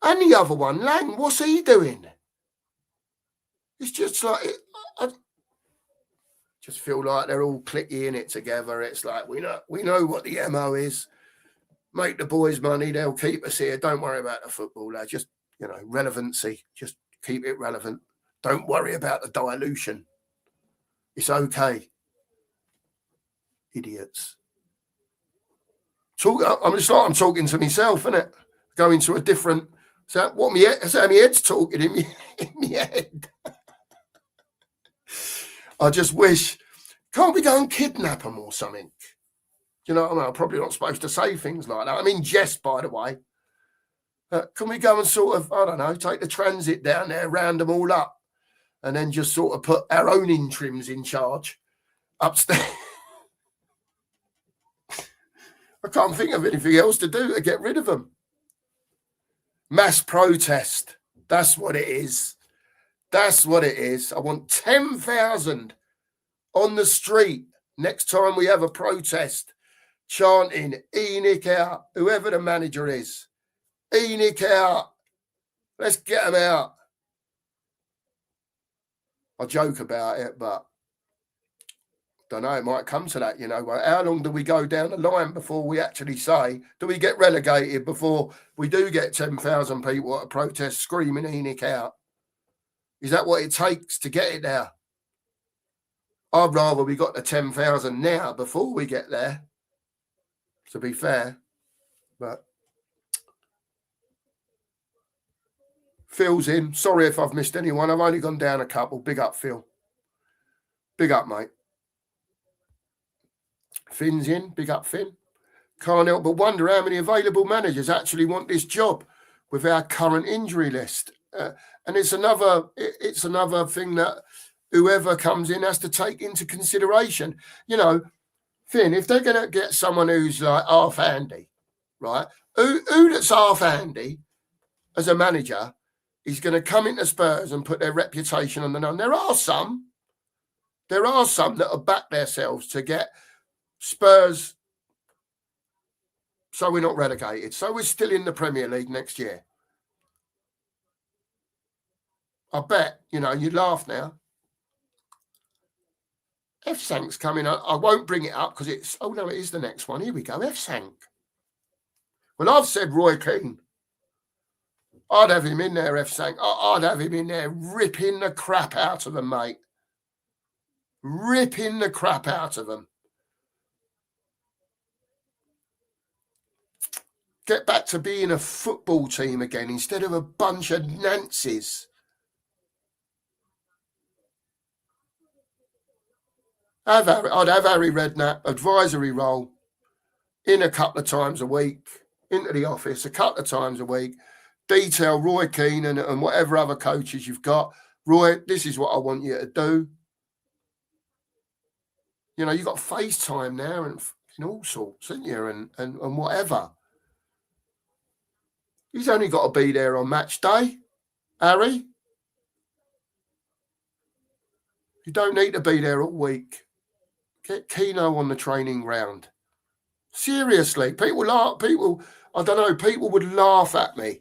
And the other one, Lang, what's he doing? It's just like, I just feel like they're all clicky in it together. It's like, we know what the MO is. Make the boys money, they'll keep us here. Don't worry about the football, lads. Just, you know, relevancy. Just keep it relevant. Don't worry about the dilution. It's okay. Idiots. I'm talking to myself, innit? Going to a different... So what my head's talking in my head. I just wish... Can't we go and kidnap them or something? You know what I mean? I'm probably not supposed to say things like that. I mean, jest, by the way. Can we go and sort of, I don't know, take the transit down there, round them all up, and then just sort of put our own interims in charge upstairs? I can't think of anything else to do to get rid of them. Mass protest. That's what it is. That's what it is. I want 10,000 on the street next time we have a protest, chanting, ENIC out, whoever the manager is. ENIC out. Let's get them out. I joke about it, but don't know, it might come to that, you know. How long do we go down the line before we actually say, do we get relegated before we do get 10,000 people at a protest screaming ENIC out? Is that what it takes to get it there? I'd rather we got the 10,000 now before we get there, to be fair. But Phil's in. Sorry if I've missed anyone. I've only gone down a couple. Big up, Phil. Big up, mate. Finn's in. Big up, Finn. Can't help but wonder how many available managers actually want this job with our current injury list. And it's another thing that whoever comes in has to take into consideration. You know, Finn, if they're going to get someone who's like half handy, right? Who that's half handy as a manager is going to come into Spurs and put their reputation on the line. There are some that have backed themselves to get Spurs so we're not relegated. So we're still in the Premier League next year. I bet, you know, you'd laugh now. F-Sank's coming. I won't bring it up because it's... Oh, no, it is the next one. Here we go. F-Sank. Well, I've said Roy Keane. I'd have him in there, F-Sank. I'd have him in there ripping the crap out of them, mate. Ripping the crap out of them. Get back to being a football team again instead of a bunch of Nancies. I'd have Harry Redknapp, advisory role, in a couple of times a week, into the office a couple of times a week, detail Roy Keane and whatever other coaches you've got. Roy, this is what I want you to do. You know, you've got FaceTime now and all sorts, haven't you? And whatever. He's only got to be there on match day, Harry. You don't need to be there all week. Get Keno on the training ground. Seriously, people, I don't know, people would laugh at me,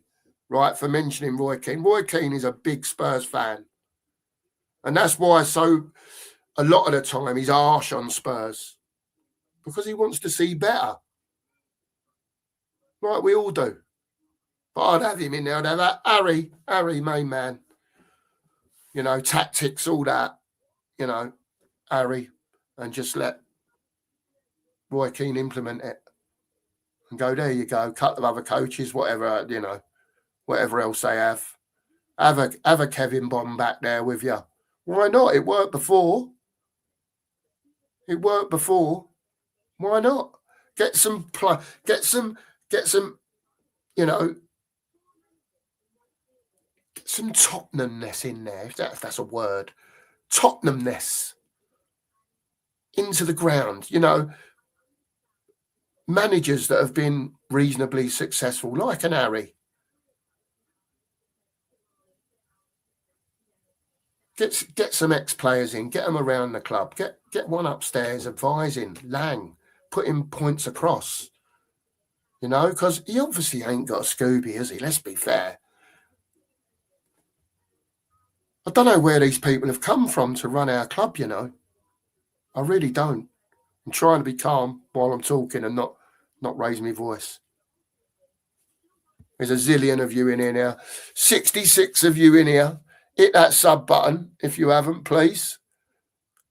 right, for mentioning Roy Keane. Roy Keane is a big Spurs fan. And that's why a lot of the time he's harsh on Spurs, because he wants to see better. Like we all do. But I'd have him in there. I'd have that Harry, main man. You know, tactics, all that. You know, Harry, and just let Roy Keane implement it. And go, there you go, couple of other coaches, whatever, you know, whatever else they have. Have a Kevin Bond back there with you. Why not? It worked before. Why not? Get some, you know, get some Tottenhamness in there, if that's a word. Tottenhamness into the ground. You know, managers that have been reasonably successful, like an Harry. Get some ex-players in, get them around the club, get one upstairs advising Lang, putting points across, you know, because he obviously ain't got a Scooby, has he? Let's be fair. I don't know where these people have come from to run our club, you know. I really don't. I'm trying to be calm while I'm talking and not raise my voice. There's a zillion of you in here now. 66 of you in here. Hit that sub button if you haven't, please.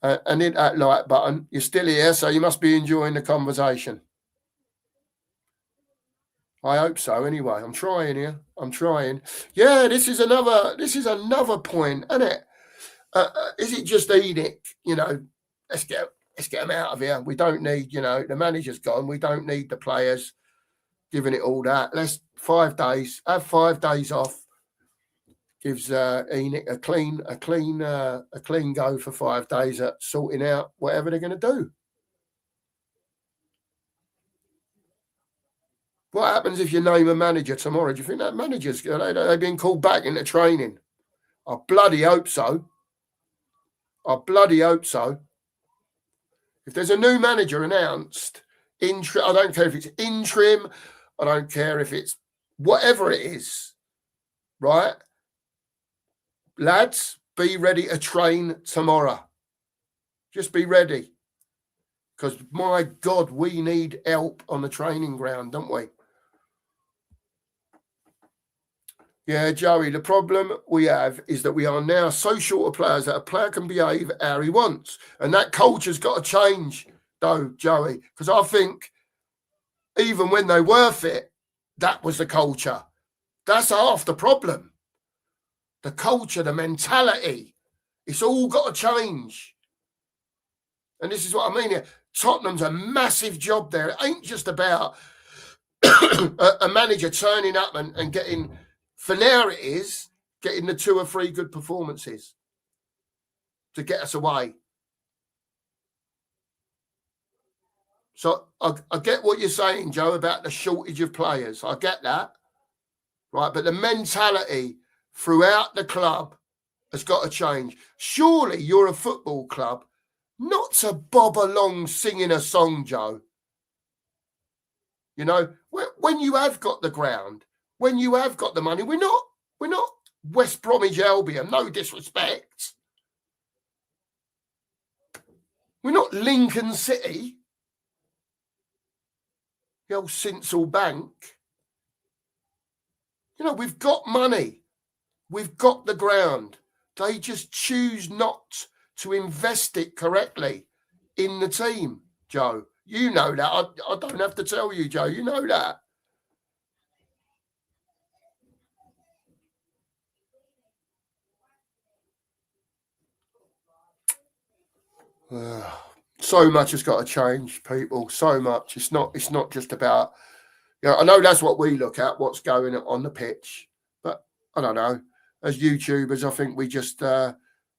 And hit that like button. You're still here, so you must be enjoying the conversation. I hope so. Anyway, I'm trying here. I'm trying. Yeah, this is another point, isn't it? Is it just Enoch? You know, let's get them out of here. We don't need, you know, the manager's gone. We don't need the players giving it all that. Let's 5 days. Have 5 days off. Gives Enoch a clean go for 5 days at sorting out whatever they're going to do. What happens if you name a manager tomorrow? Do you think that manager's they've been called back into training? I bloody hope so. If there's a new manager announced, I don't care if it's interim, I don't care if it's whatever it is, right? Lads, be ready to train tomorrow. Just be ready. Because, my God, we need help on the training ground, don't we? Yeah, Joey, the problem we have is that we are now so short of players that a player can behave how he wants. And that culture's got to change, though, Joey. Because I think even when they were fit, that was the culture. That's half the problem. The culture, the mentality. It's all got to change. And this is what I mean here. Tottenham's a massive job there. It ain't just about a manager turning up and getting, for now it is, getting the 2 or 3 good performances to get us away. So I get what you're saying, Joe, about the shortage of players. I get that. Right, but the mentality throughout the club has got to change. Surely you're a football club, not to bob along singing a song, Joe. You know, when you have got the ground, when you have got the money, we're not West Bromwich Albion, no disrespect. We're not Lincoln City, the old Sinsel Bank. You know, we've got money. We've got the ground. They just choose not to invest it correctly in the team, Joe. You know that. I don't have to tell you, Joe. You know that. So much has got to change, people. So much. It's not just about, you know, I know that's what we look at, what's going on the pitch. But I don't know. As YouTubers, I think we just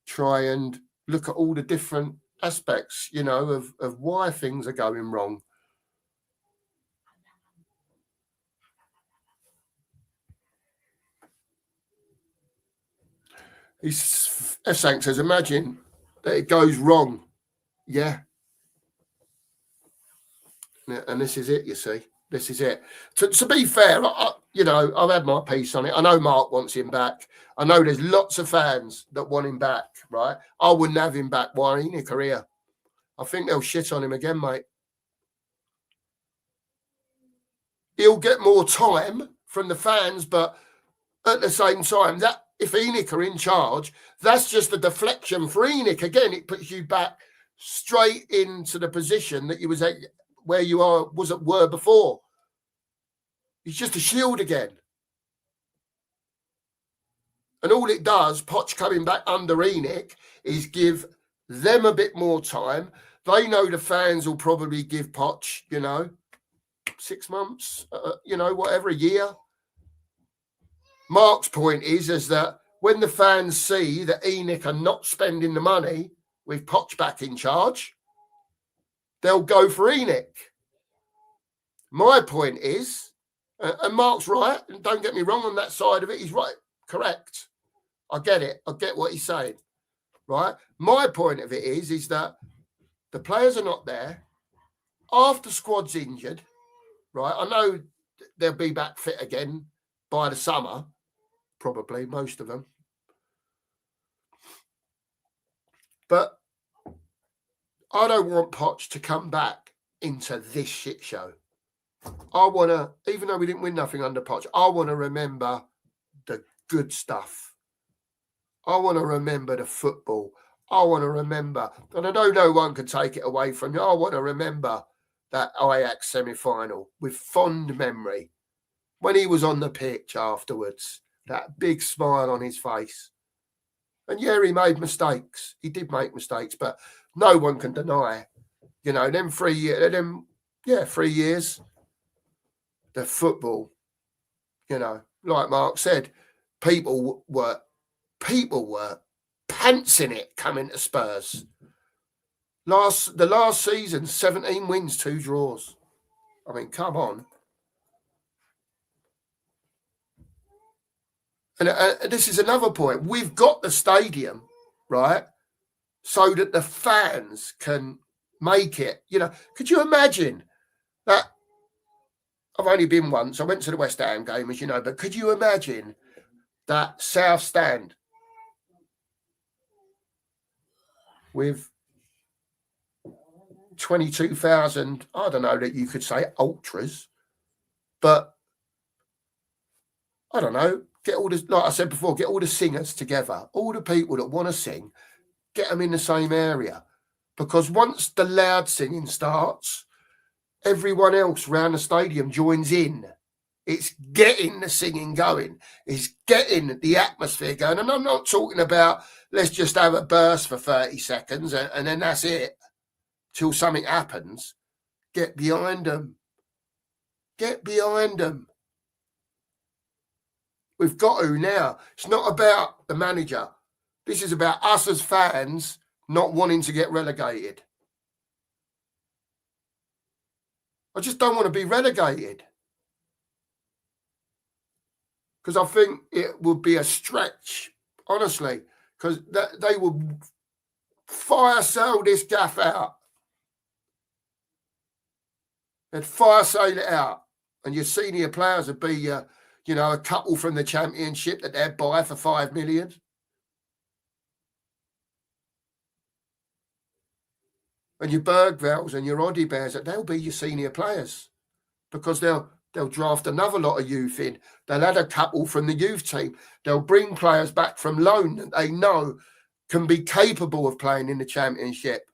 try and look at all the different aspects, you know, of why things are going wrong. F-Sank says, imagine that it goes wrong. Yeah. And this is it, you see. This is it. To be fair, I've had my piece on it. I know Mark wants him back. I know there's lots of fans that want him back, right? I wouldn't have him back while in his career. I think they'll shit on him again, mate. He'll get more time from the fans, but at the same time, that if ENIC are in charge, that's just a deflection for ENIC. Again, it puts you back straight into the position that you was at, where you were before. It's just a shield again. And all it does, Poch coming back under ENIC, is give them a bit more time. They know the fans will probably give Poch, 6 months, whatever, a year. Mark's point is that when the fans see that ENIC are not spending the money with Poch back in charge, they'll go for ENIC. My point is, and Mark's right, and don't get me wrong on that side of it, he's right, correct. I get it. I get what he's saying, right? My point of it is that the players are not there. Half the squad's injured, right? I know they'll be back fit again by the summer, probably, most of them. But I don't want Poch to come back into this shit show. I want to, even though we didn't win nothing under Poch, I want to remember the good stuff. I want to remember the football. I want to remember, and I know no one can take it away from you, I want to remember that Ajax semi-final with fond memory. When he was on the pitch afterwards, that big smile on his face. And yeah, he made mistakes. He did make mistakes, but no one can deny, them 3 years, 3 years, the football, like Mark said, people were pantsing it coming to Spurs. The last season, 17 wins, 2 draws. I mean, come on. And this is another point. We've got the stadium, right, so that the fans can make it. Could you imagine that? I've only been once. I went to the West Ham game, as you know, but could you imagine that South Stand with 22,000, I don't know that you could say ultras, but I don't know, get all the, like I said before, get all the singers together, all the people that want to sing, get them in the same area. Because once the loud singing starts, everyone else around the stadium joins in. It's getting the singing going. It's getting the atmosphere going. And I'm not talking about let's just have a burst for 30 seconds and then that's it till something happens. Get behind them. Get behind them. We've got to now. It's not about the manager. This is about us as fans not wanting to get relegated. I just don't want to be relegated. Because I think it would be a stretch, honestly, because they would fire sale this gaff out. They'd fire sale it out. And your senior players would be, a couple from the Championship that they'd buy for 5 million. And your Bergvalls and your Oddie Bears, they'll be your senior players because they'll draft another lot of youth in. They'll add a couple from the youth team. They'll bring players back from loan that they know can be capable of playing in the Championship.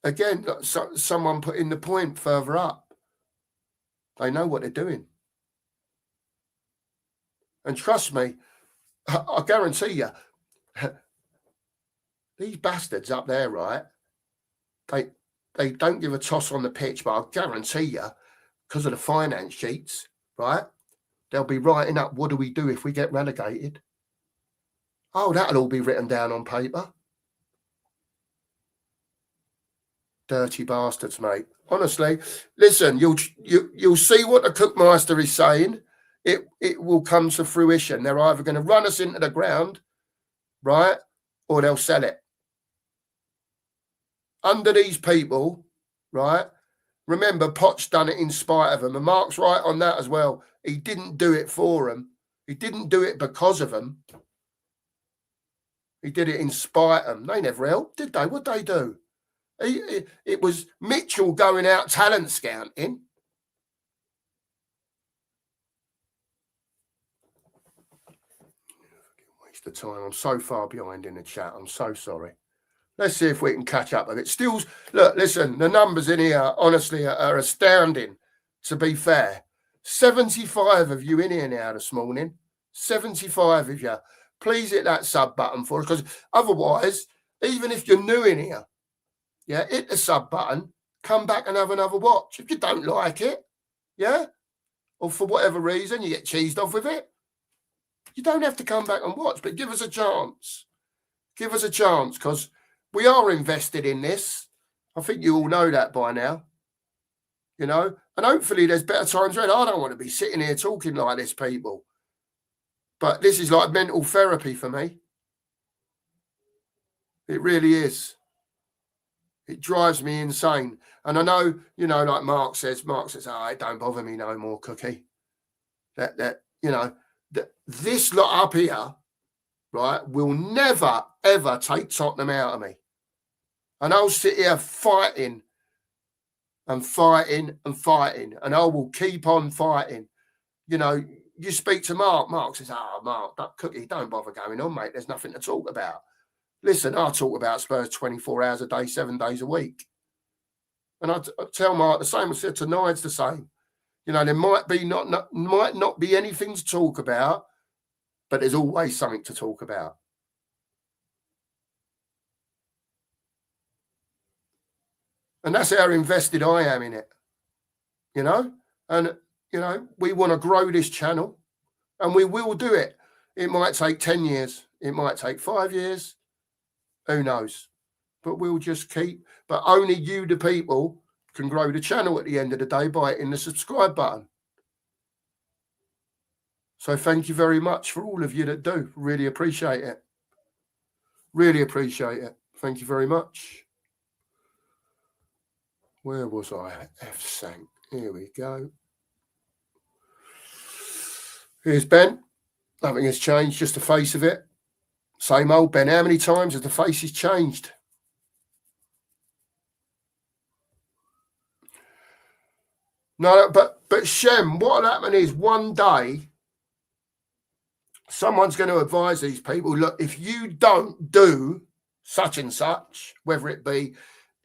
Again, someone put in the point further up. They know what they're doing. And trust me, I guarantee you, these bastards up there, right, they don't give a toss on the pitch, but I guarantee you, because of the finance sheets, right, they'll be writing up, what do we do if we get relegated? Oh, that'll all be written down on paper. Dirty bastards, mate. Honestly, listen, you'll see what the Cookmeister is saying. It will come to fruition. They're either going to run us into the ground, right, or they'll sell it. under these people, right? Remember, Poch done it in spite of them. And Mark's right on that as well. He didn't do it for them. He didn't do it because of them. He did it in spite of them. They never helped, did they? What'd they do? It was Mitchell going out talent scouting. Waste of time. I'm so far behind in the chat. I'm so sorry. Let's see if we can catch up a bit. Still, look, listen, the numbers in here, honestly, are astounding, to be fair. 75 of you in here now this morning. 75 of you. Please hit that sub button for us, because otherwise, even if you're new in here, yeah, hit the sub button, come back and have another watch. If you don't like it, yeah, or for whatever reason you get cheesed off with it, you don't have to come back and watch, but give us a chance. Give us a chance, because we are invested in this. I think you all know that by now, you know, and hopefully there's better times ahead. I don't want to be sitting here talking like this, people, but this is like mental therapy for me. It really is. It drives me insane. And I know, you know, like Mark says, oh, it don't bother me no more, Cookie. That you know, this lot up here, right, will never, ever take Tottenham out of me. And I'll sit here fighting and fighting and fighting, and I will keep on fighting. You know, you speak to Mark. Mark says, Mark, that Cookie, don't bother going on, mate. There's nothing to talk about. Listen, I talk about Spurs 24 hours a day, 7 days a week. And I tell Mark the same. I said to Nides the same. You know, there might not be anything to talk about, but there's always something to talk about. And that's how invested I am in it, you know. And, you know, we want to grow this channel, and we will do it. It might take 10 years. It might take 5 years. Who knows? But we'll just keep. But only you, the people, can grow the channel at the end of the day by hitting the subscribe button. So thank you very much for all of you that do. Really appreciate it. Really appreciate it. Thank you very much. Where was I? F sank. Here we go. Here's Ben. Nothing has changed, just the face of it. Same old Ben. How many times has the faces changed? No, but Shem, what'll happen is one day someone's going to advise these people, look, if you don't do such and such, whether it be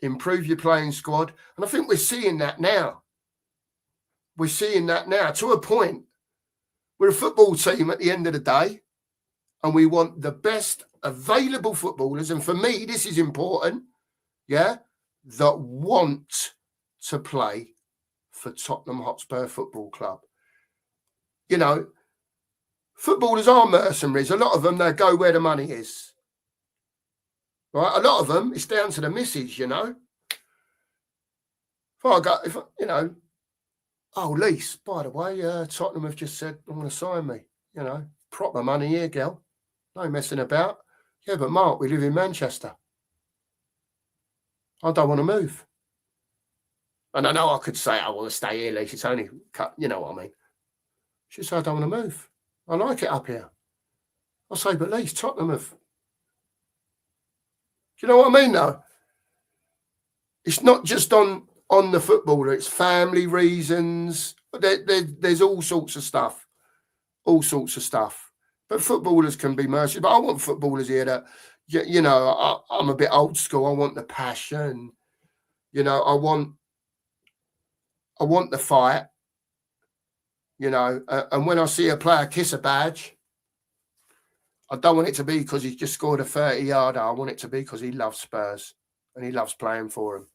improve your playing squad, and I think we're seeing that now. We're seeing that now to a point. We're a football team at the end of the day, and we want the best available footballers. And for me, this is important, yeah, that want to play for Tottenham Hotspur Football Club. You know, footballers are mercenaries. A lot of them, they go where the money is. Right? A lot of them, it's down to the missus, you know. You know, oh, Lise, by the way, Tottenham have just said, I'm going to sign me. You know, proper money here, girl. No messing about. Yeah, but Mark, we live in Manchester. I don't want to move. And I know I could say, I want to stay here, Lise. It's only cut, you know what I mean. She said, I don't want to move. I like it up here. I say, but Lise, Tottenham have. Do you know what I mean, though? It's not just on the footballer. It's family reasons. There's all sorts of stuff. All sorts of stuff. But footballers can be merciless. But I want footballers here that, you know, I'm a bit old school. I want the passion. You know, I want the fight. You know, and when I see a player kiss a badge, I don't want it to be because he's just scored a 30-yarder. I want it to be because he loves Spurs and he loves playing for them.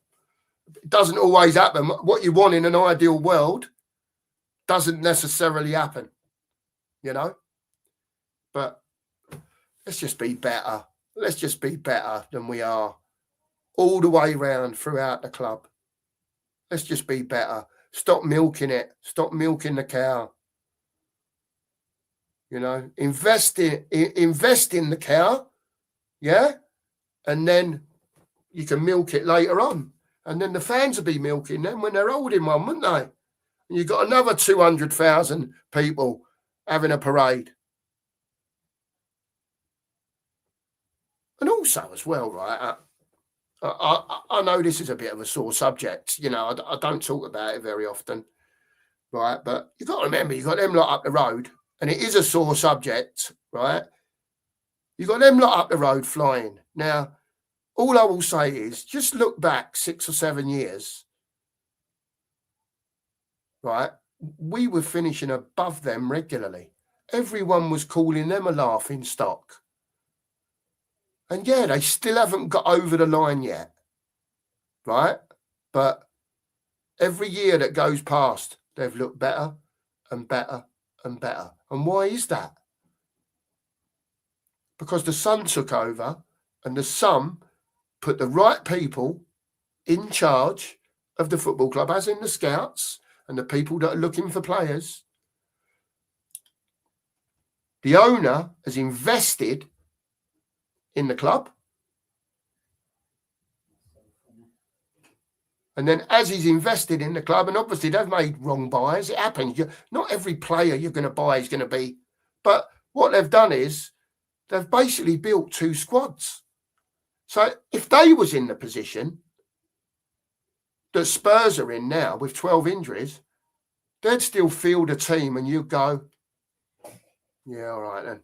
It doesn't always happen. What you want in an ideal world doesn't necessarily happen, you know. But let's just be better. Let's just be better than we are all the way round throughout the club. Let's just be better. Stop milking it. Stop milking the cow. You know, invest in the cow, yeah, and then you can milk it later on. And then the fans will be milking them when they're holding one, wouldn't they? And you've got another 200,000 people having a parade. And also as well, right, I know this is a bit of a sore subject. You know, I don't talk about it very often, right? But you've got to remember, you've got them lot up the road, and it is a sore subject, right? You've got them lot up the road flying. Now, all I will say is just look back 6 or 7 years, right? We were finishing above them regularly. Everyone was calling them a laughing stock. And yeah, they still haven't got over the line yet, right? But every year that goes past, they've looked better and better and better. And why is that? Because the Sun took over, and the Sun put the right people in charge of the football club, as in the scouts and the people that are looking for players. The owner has invested in the club. And then as he's invested in the club, and obviously they've made wrong buys, it happens. Not every player you're going to buy is going to be. But what they've done is they've basically built 2 squads. So if they was in the position that Spurs are in now with 12 injuries, they'd still field a team and you'd go, yeah, all right then.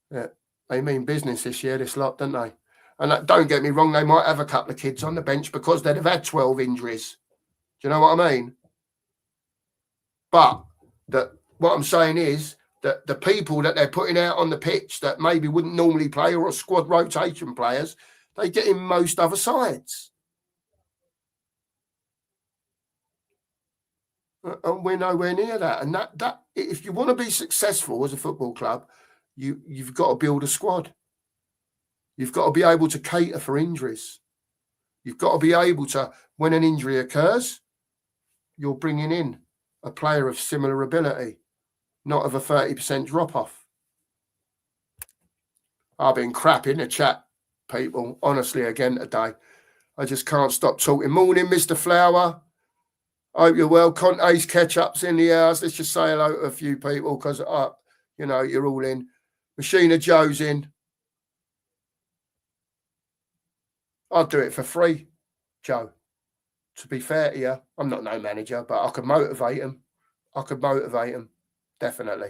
Yeah, they mean business this year, this lot, don't they? And don't get me wrong, they might have a couple of kids on the bench because they'd have had 12 injuries. Do you know what I mean? But what I'm saying is that the people that they're putting out on the pitch that maybe wouldn't normally play, or squad rotation players, they get in most other sides. And we're nowhere near that. And that if you want to be successful as a football club, you've got to build a squad. You've got to be able to cater for injuries. You've got to be able to, when an injury occurs, you're bringing in a player of similar ability, not of a 30% drop-off. I've been crap in the chat, people, honestly, again today. I just can't stop talking. Morning, Mr. Flower. Hope you're well. Conte's ketchup's in the house. Let's just say hello to a few people because, you know, you're all in. Machina Joe's in. I'd do it for free, Joe. To be fair to you, I'm not no manager, but I could motivate him. Definitely.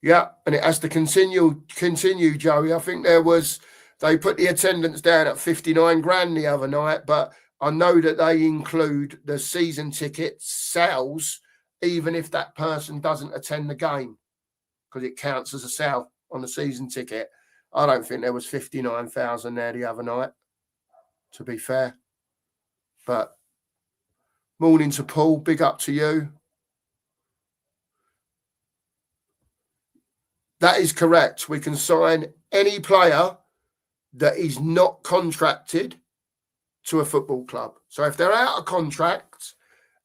Yeah, and it has to continue, Joey. I think they put the attendance down at 59 grand the other night, but I know that they include the season ticket sales, even if that person doesn't attend the game, because it counts as a sale on the season ticket. I don't think there was 59,000 there the other night, to be fair. But morning to Paul, big up to you. That is correct. We can sign any player that is not contracted to a football club. So if they're out of contract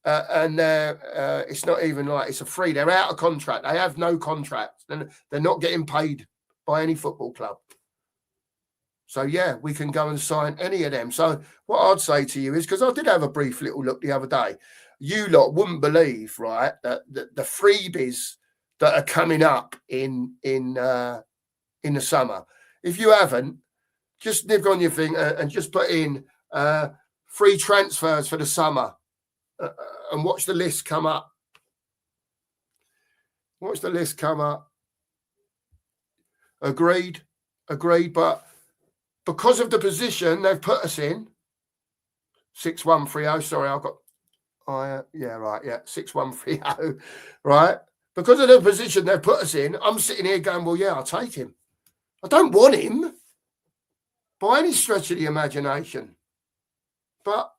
and it's not even like it's a free, they're out of contract. They have no contract. And they're not getting paid by any football club. So, yeah, we can go and sign any of them. So what I'd say to you is, because I did have a brief little look the other day, you lot wouldn't believe, right, that the freebies that are coming up in the summer. If you haven't, just nip on your thing and just put in free transfers for the summer and watch the list come up. Watch the list come up. Agreed. But because of the position they've put us in, 6130. Sorry, I've got. Yeah, right. Yeah, 6130. Right. Because of the position they've put us in, I'm sitting here going, well, yeah, I'll take him. I don't want him by any stretch of the imagination. But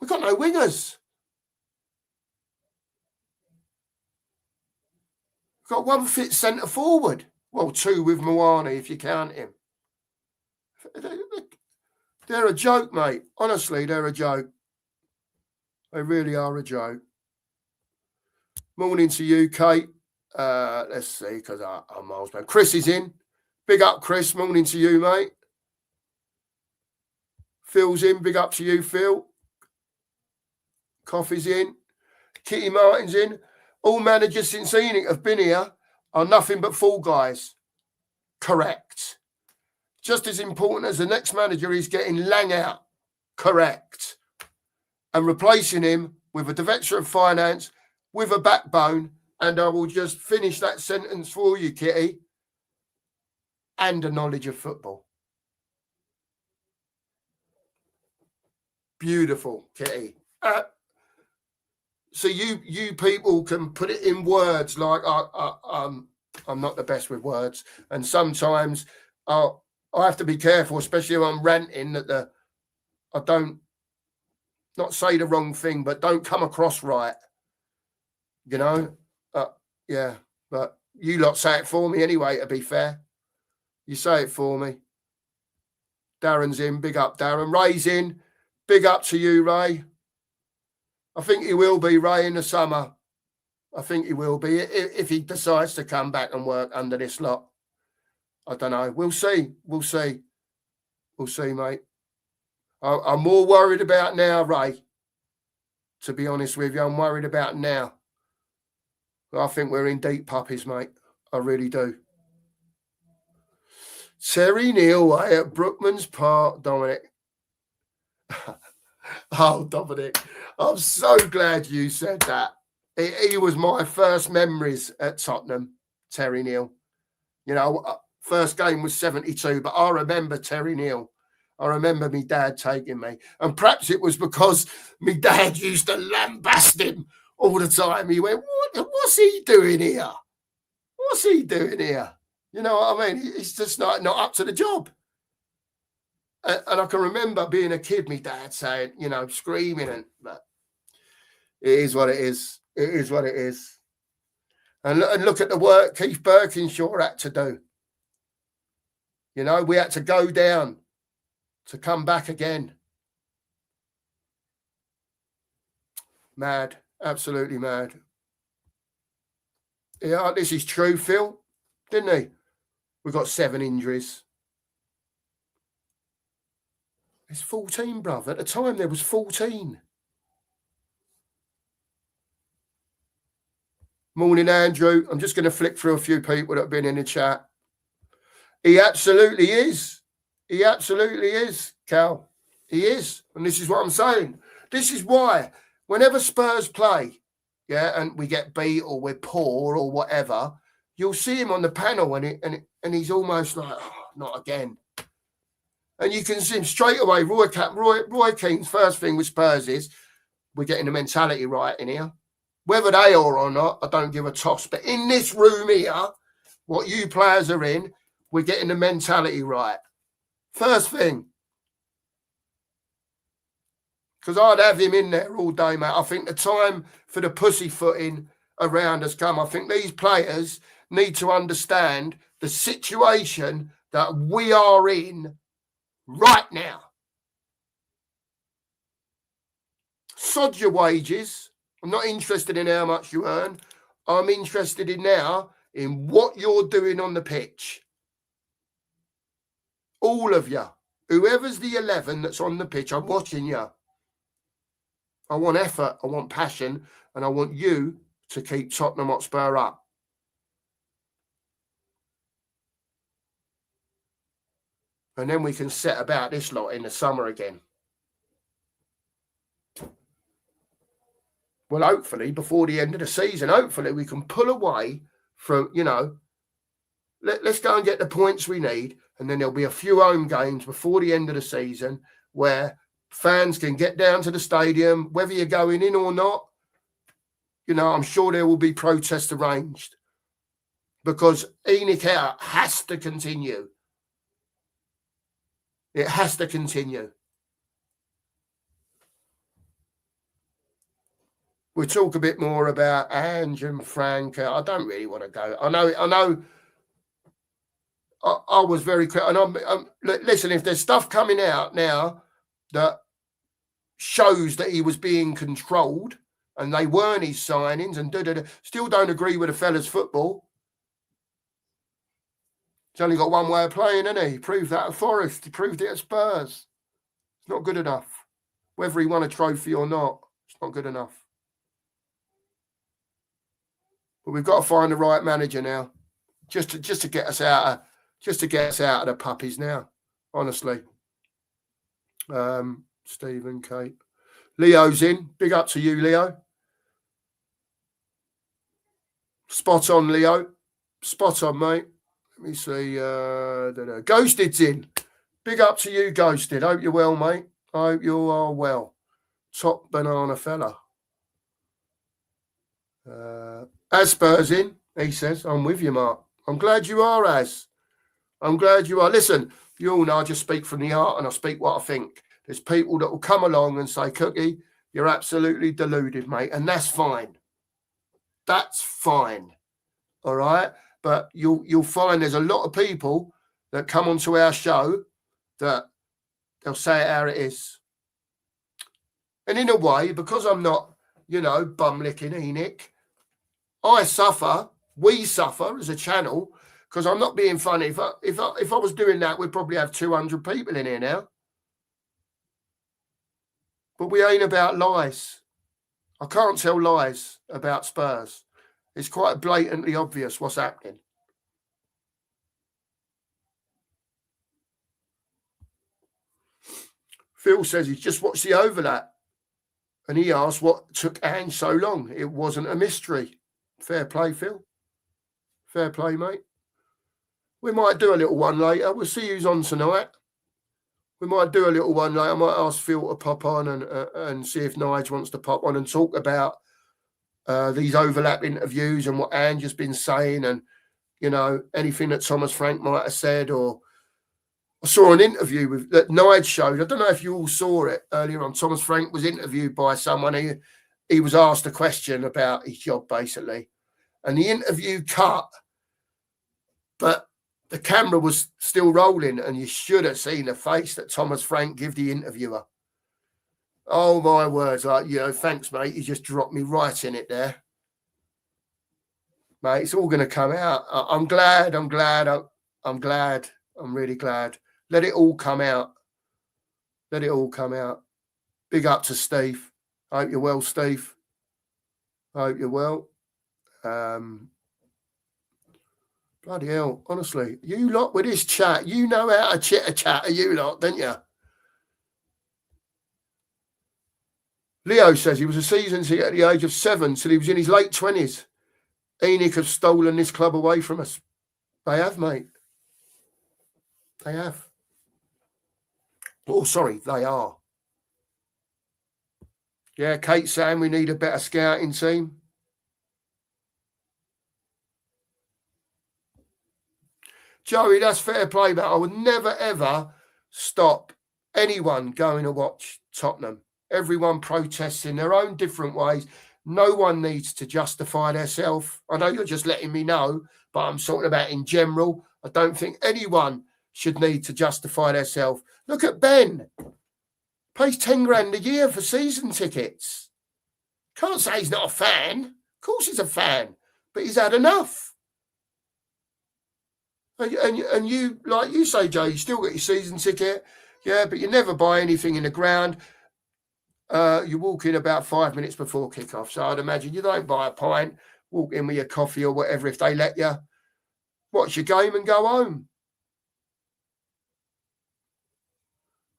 we've got no wingers. We've got one fit centre forward. Well, 2 with Moana, if you count him. They're a joke, mate. Honestly, they're a joke. They really are a joke. Morning to you, Kate. Let's see, because I'm miles back. Chris is in. Big up, Chris. Morning to you, mate. Phil's in. Big up to you, Phil. Coffee's in. Kitty Martin's in. All managers since Enoch have been here are nothing but fall guys. Correct. Just as important as the next manager is getting Lang out. Correct. And replacing him with a director of finance with a backbone. And I will just finish that sentence for you, Kitty. And a knowledge of football. Beautiful, Kitty. So you people can put it in words like I'm not the best with words, and sometimes I have to be careful, especially when I'm ranting, that I don't not say the wrong thing, but don't come across right. You know, yeah. But you lot say it for me anyway. To be fair, you say it for me. Darren's in. Big up, Darren. Ray's in. Big up to you, Ray. I think he will be, Ray, in the summer. I think he will be if he decides to come back and work under this lot. I don't know. We'll see. We'll see. We'll see, mate. I'm more worried about now, Ray. To be honest with you, I'm worried about now. I think we're in deep puppies, mate. I really do. Terry Neal at Brookman's Park, Dominic. Oh, Dominic, I'm so glad you said that. He was my first memories at Tottenham, Terry Neal. You know, first game was 72, but I remember Terry Neal. I remember me dad taking me. And perhaps it was because me dad used to lambast him all the time. He went, what's he doing here? What's he doing here? You know what I mean? He's just not up to the job. And I can remember being a kid, my dad saying, you know, screaming, but it is what it is. It is what it is. And look at the work Keith Birkinshaw had to do. You know, we had to go down to come back again. Mad. Absolutely mad. Yeah, this is true, Phil. Didn't he? We got 7 injuries. It's 14, bruv. At the time, there was 14. Morning, Andrew. I'm just going to flick through a few people that have been in the chat. He absolutely is. He absolutely is, Cal. He is. And this is what I'm saying. This is why whenever Spurs play, yeah, and we get beat or we're poor or whatever, you'll see him on the panel and he's almost like, oh, not again. And you can see him straight away. Roy Keane's first thing with Spurs is we're getting the mentality right in here. Whether they are or not, I don't give a toss. But in this room here, what you players are in, we're getting the mentality right. First thing. Because I'd have him in there all day, mate. I think the time for the pussyfooting around has come. I think these players need to understand the situation that we are in right now. Sod your wages. I'm not interested in how much you earn. I'm interested in now in what you're doing on the pitch. All of you. Whoever's the 11 that's on the pitch, I'm watching you. I want effort, I want passion, and I want you to keep Tottenham Hotspur up. And then we can set about this lot in the summer again. Well, hopefully, before the end of the season, hopefully we can pull away from, you know, let's go and get the points we need. And then there'll be a few home games before the end of the season where fans can get down to the stadium, whether you're going in or not. You know, I'm sure there will be protests arranged because Enoch out has to continue. It has to continue. We'll talk a bit more about Ange and Frank. I don't really want to go. I know. I was very clear. And listen, if there's stuff coming out now that shows that he was being controlled, and they weren't his signings, and still don't agree with the fella's football. He's only got one way of playing, hasn't he? He proved that at Forest. He proved it at Spurs. It's not good enough. Whether he won a trophy or not, it's not good enough. But we've got to find the right manager now, just to get us out of the puppies now. Honestly, Stephen, Kate, Leo's in. Big up to you, Leo. Spot on, Leo. Spot on, mate. Let me see. Ghosted's in. Big up to you, Ghosted. Hope you're well, mate. I hope you are well. Top banana fella. As Spurs in, he says. I'm with you, Mark. I'm glad you are, Az. I'm glad you are. Listen, you all know I just speak from the heart and I speak what I think. There's people that will come along and say, Cookie, you're absolutely deluded, mate. And that's fine. That's fine. All right. But you'll find there's a lot of people that come onto our show that they'll say it how it is. And in a way, because I'm not, bum licking Enoch, I suffer, we suffer as a channel, because I'm not being funny. If I was doing that, we'd probably have 200 people in here now. But we ain't about lies. I can't tell lies about Spurs. It's quite blatantly obvious what's happening. Phil says he's just watched the overlap. And he asked what took Ange so long. It wasn't a mystery. Fair play, Phil. Fair play, mate. We might do a little one later. We'll see who's on tonight. We might do a little one later. I might ask Phil to pop on and see if Nigel wants to pop on and talk about these overlap interviews and what Ange has been saying and, anything that Thomas Frank might have said. Or I saw an interview that Nigel showed. I don't know if you all saw it earlier on. Thomas Frank was interviewed by someone. He was asked a question about his job, basically. And the interview cut, but the camera was still rolling, and you should have seen the face that Thomas Frank gave the interviewer. Oh, my words. Thanks, mate. You just dropped me right in it there. Mate, it's all going to come out. I'm glad. I'm really glad. Let it all come out. Let it all come out. Big up to Steve. I hope you're well, Steve. I hope you're well. Bloody hell, honestly. You lot with this chat, you know how to chitter-chatter, you lot, don't you? Leo says he was a season ticket at the age of 7 till he was in his late 20s. Enoch have stolen this club away from us. They have, mate. They have. Oh, sorry, they are. Yeah, Kate saying we need a better scouting team. Joey, that's fair play, but I would never, ever stop anyone going to watch Tottenham. Everyone protests in their own different ways. No one needs to justify themselves. I know you're just letting me know, but I'm talking about in general. I don't think anyone should need to justify themselves. Look at Ben. Pays 10 grand a year for season tickets. Can't say he's not a fan. Of course he's a fan, but he's had enough. And you, like you say, Joe, you still got your season ticket. Yeah, but you never buy anything in the ground. You walk in about 5 minutes before kickoff. So I'd imagine you don't buy a pint, walk in with your coffee or whatever if they let you. Watch your game and go home.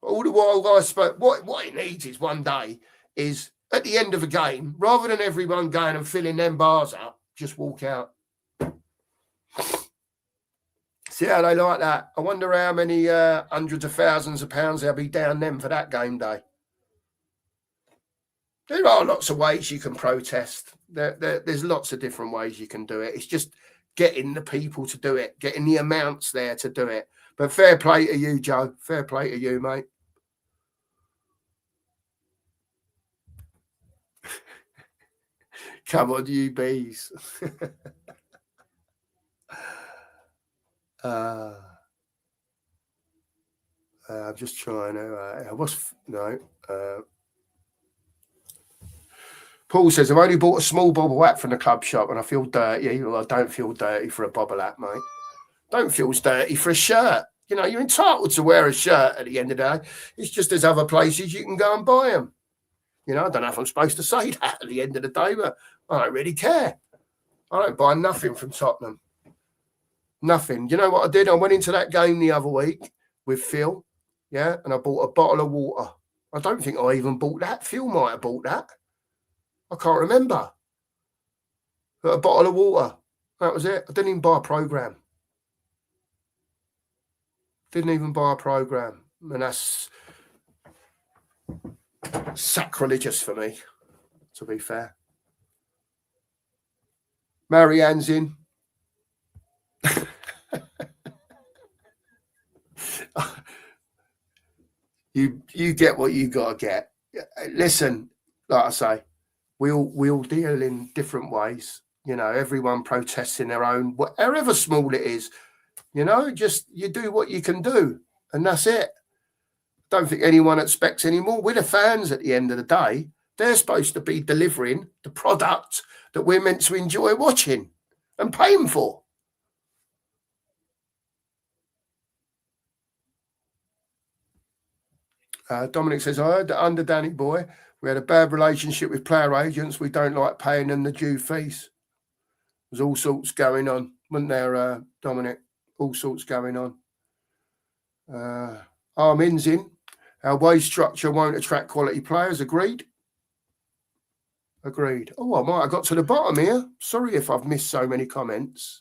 All the while I spoke, what it needs is one day is at the end of a game, rather than everyone going and filling them bars up, just walk out. See how they like that? I wonder how many hundreds of thousands of pounds they'll be down them for that game day. There are lots of ways you can protest. There's lots of different ways you can do it. It's just getting the people to do it, getting the amounts there to do it. But fair play to you, Joe. Fair play to you, mate. Come on, you bees. I'm just trying to. Paul says, I've only bought a small bobble hat from the club shop and I feel dirty. Well, I don't feel dirty for a bobble hat, mate. Don't feel dirty for a shirt. You know, you're entitled to wear a shirt at the end of the day. It's just there's other places you can go and buy them. You know, I don't know if I'm supposed to say that at the end of the day, but I don't really care. I don't buy nothing from Tottenham. Nothing. You know what I did? I went into that game the other week with Phil, yeah, and I bought a bottle of water. I don't think I even bought that. Phil might have bought that. I can't remember. But a bottle of water. That was it. I didn't even buy a programme. Didn't even buy a programme. And that's sacrilegious for me, to be fair. Marianne's in. You get what you got to get. Listen, like I say, we all deal in different ways. You know, everyone protests in their own, whatever small it is. You know, just you do what you can do, and that's it. Don't think anyone expects any more. We're the fans at the end of the day. They're supposed to be delivering the product that we're meant to enjoy watching and paying for. Dominic says, I heard that under Danny Boy, we had a bad relationship with player agents. We don't like paying them the due fees. There's all sorts going on, wasn't there, Dominic? All sorts going on. Armin's in. Our wage structure won't attract quality players. Agreed. Agreed. Oh, I might have got to the bottom here. Sorry if I've missed so many comments.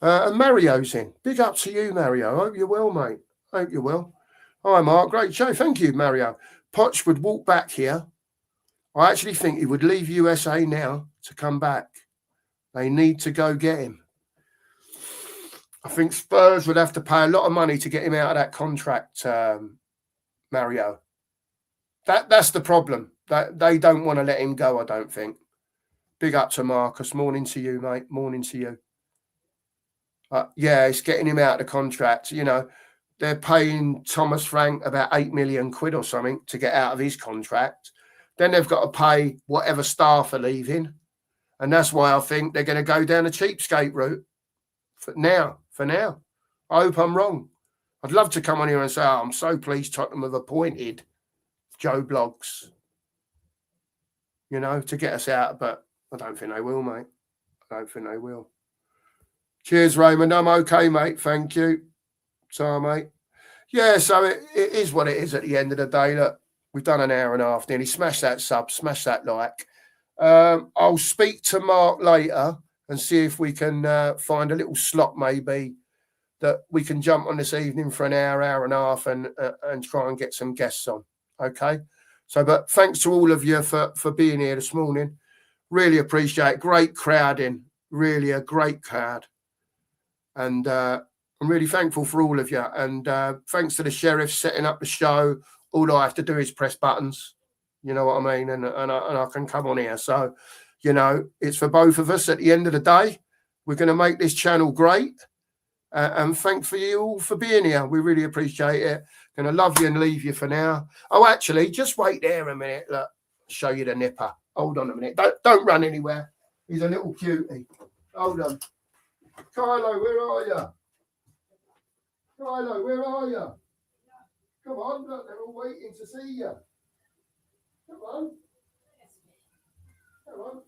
And Mario's in. Big up to you, Mario. Hope you're well, mate. Hope you're well. Hi, Mark. Great show. Thank you, Mario. Poch would walk back here. I actually think he would leave USA now to come back. They need to go get him. I think Spurs would have to pay a lot of money to get him out of that contract, Mario. That's the problem. That they don't want to let him go, I don't think. Big up to Marcus. Morning to you, mate. Morning to you. Yeah, it's getting him out of the contract. You know, they're paying Thomas Frank about 8 million quid or something to get out of his contract. Then they've got to pay whatever staff are leaving. And that's why I think they're going to go down a cheapskate route for now. I hope I'm wrong. I'd love to come on here and say, I'm so pleased Tottenham have appointed Joe Bloggs, you know, to get us out. But I don't think they will, mate. I don't think they will. Cheers, Raymond. I'm okay, mate. Thank you. So, mate. Yeah, so it is what it is at the end of the day. Look, we've done an hour and a half nearly. Smash that sub, smash that like. I'll speak to Mark later and see if we can find a little slot maybe that we can jump on this evening for an hour and a half and try and get some guests on. Okay? So, but thanks to all of you for being here this morning. Really appreciate it. Great crowd in. Really a great crowd. And I'm really thankful for all of you. And thanks to the sheriff setting up the show. All I have to do is press buttons. You know what I mean? And I can come on here. So, you know, it's for both of us at the end of the day. We're going to make this channel great. And thanks for you all for being here. We really appreciate it. Going to love you and leave you for now. Oh, actually, just wait there a minute. Look, show you the nipper. Hold on a minute. Don't run anywhere. He's a little cutie. Hold on. Kylo, where are you? Kylo, where are you? Come on, look, they're all waiting to see you. Come on. Come on.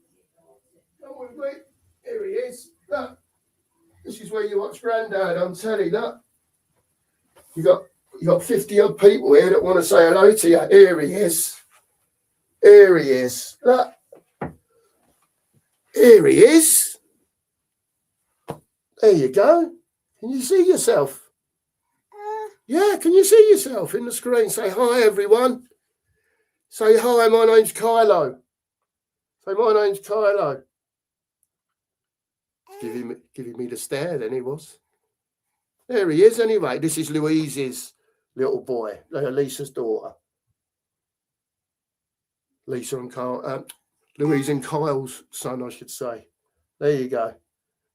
Come on, quick. Here he is. Look. This is where you watch Grandad on telly, look. You got 50 odd people here that want to say hello to you. Here he is. Here he is. Look. Here he is. There you go. Can you see yourself? Yeah, can you see yourself in the screen? Say hi, everyone. Say hi, my name's Kylo. Say my name's Kylo. Giving me the stare then he was. There he is anyway. This is Louise's little boy, Lisa's daughter. Lisa and Kyle, Louise and Kyle's son, I should say. There you go.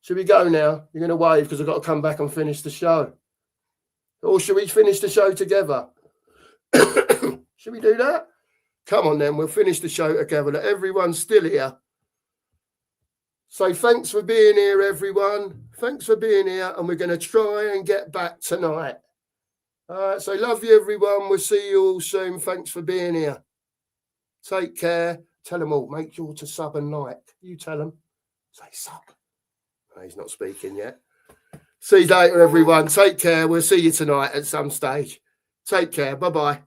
Should we go now? You're going to wave because I've got to come back and finish the show. Or should we finish the show together? Should we do that? Come on then, we'll finish the show together. Look, everyone's still here. So thanks for being here, everyone. Thanks for being here, and we're going to try and get back tonight. So love you, everyone. We'll see you all soon. Thanks for being here. Take care. Tell them all, make sure to sub and like. You tell them. Say sub. No, he's not speaking yet. See you later, everyone. Take care. We'll see you tonight at some stage. Take care. Bye-bye.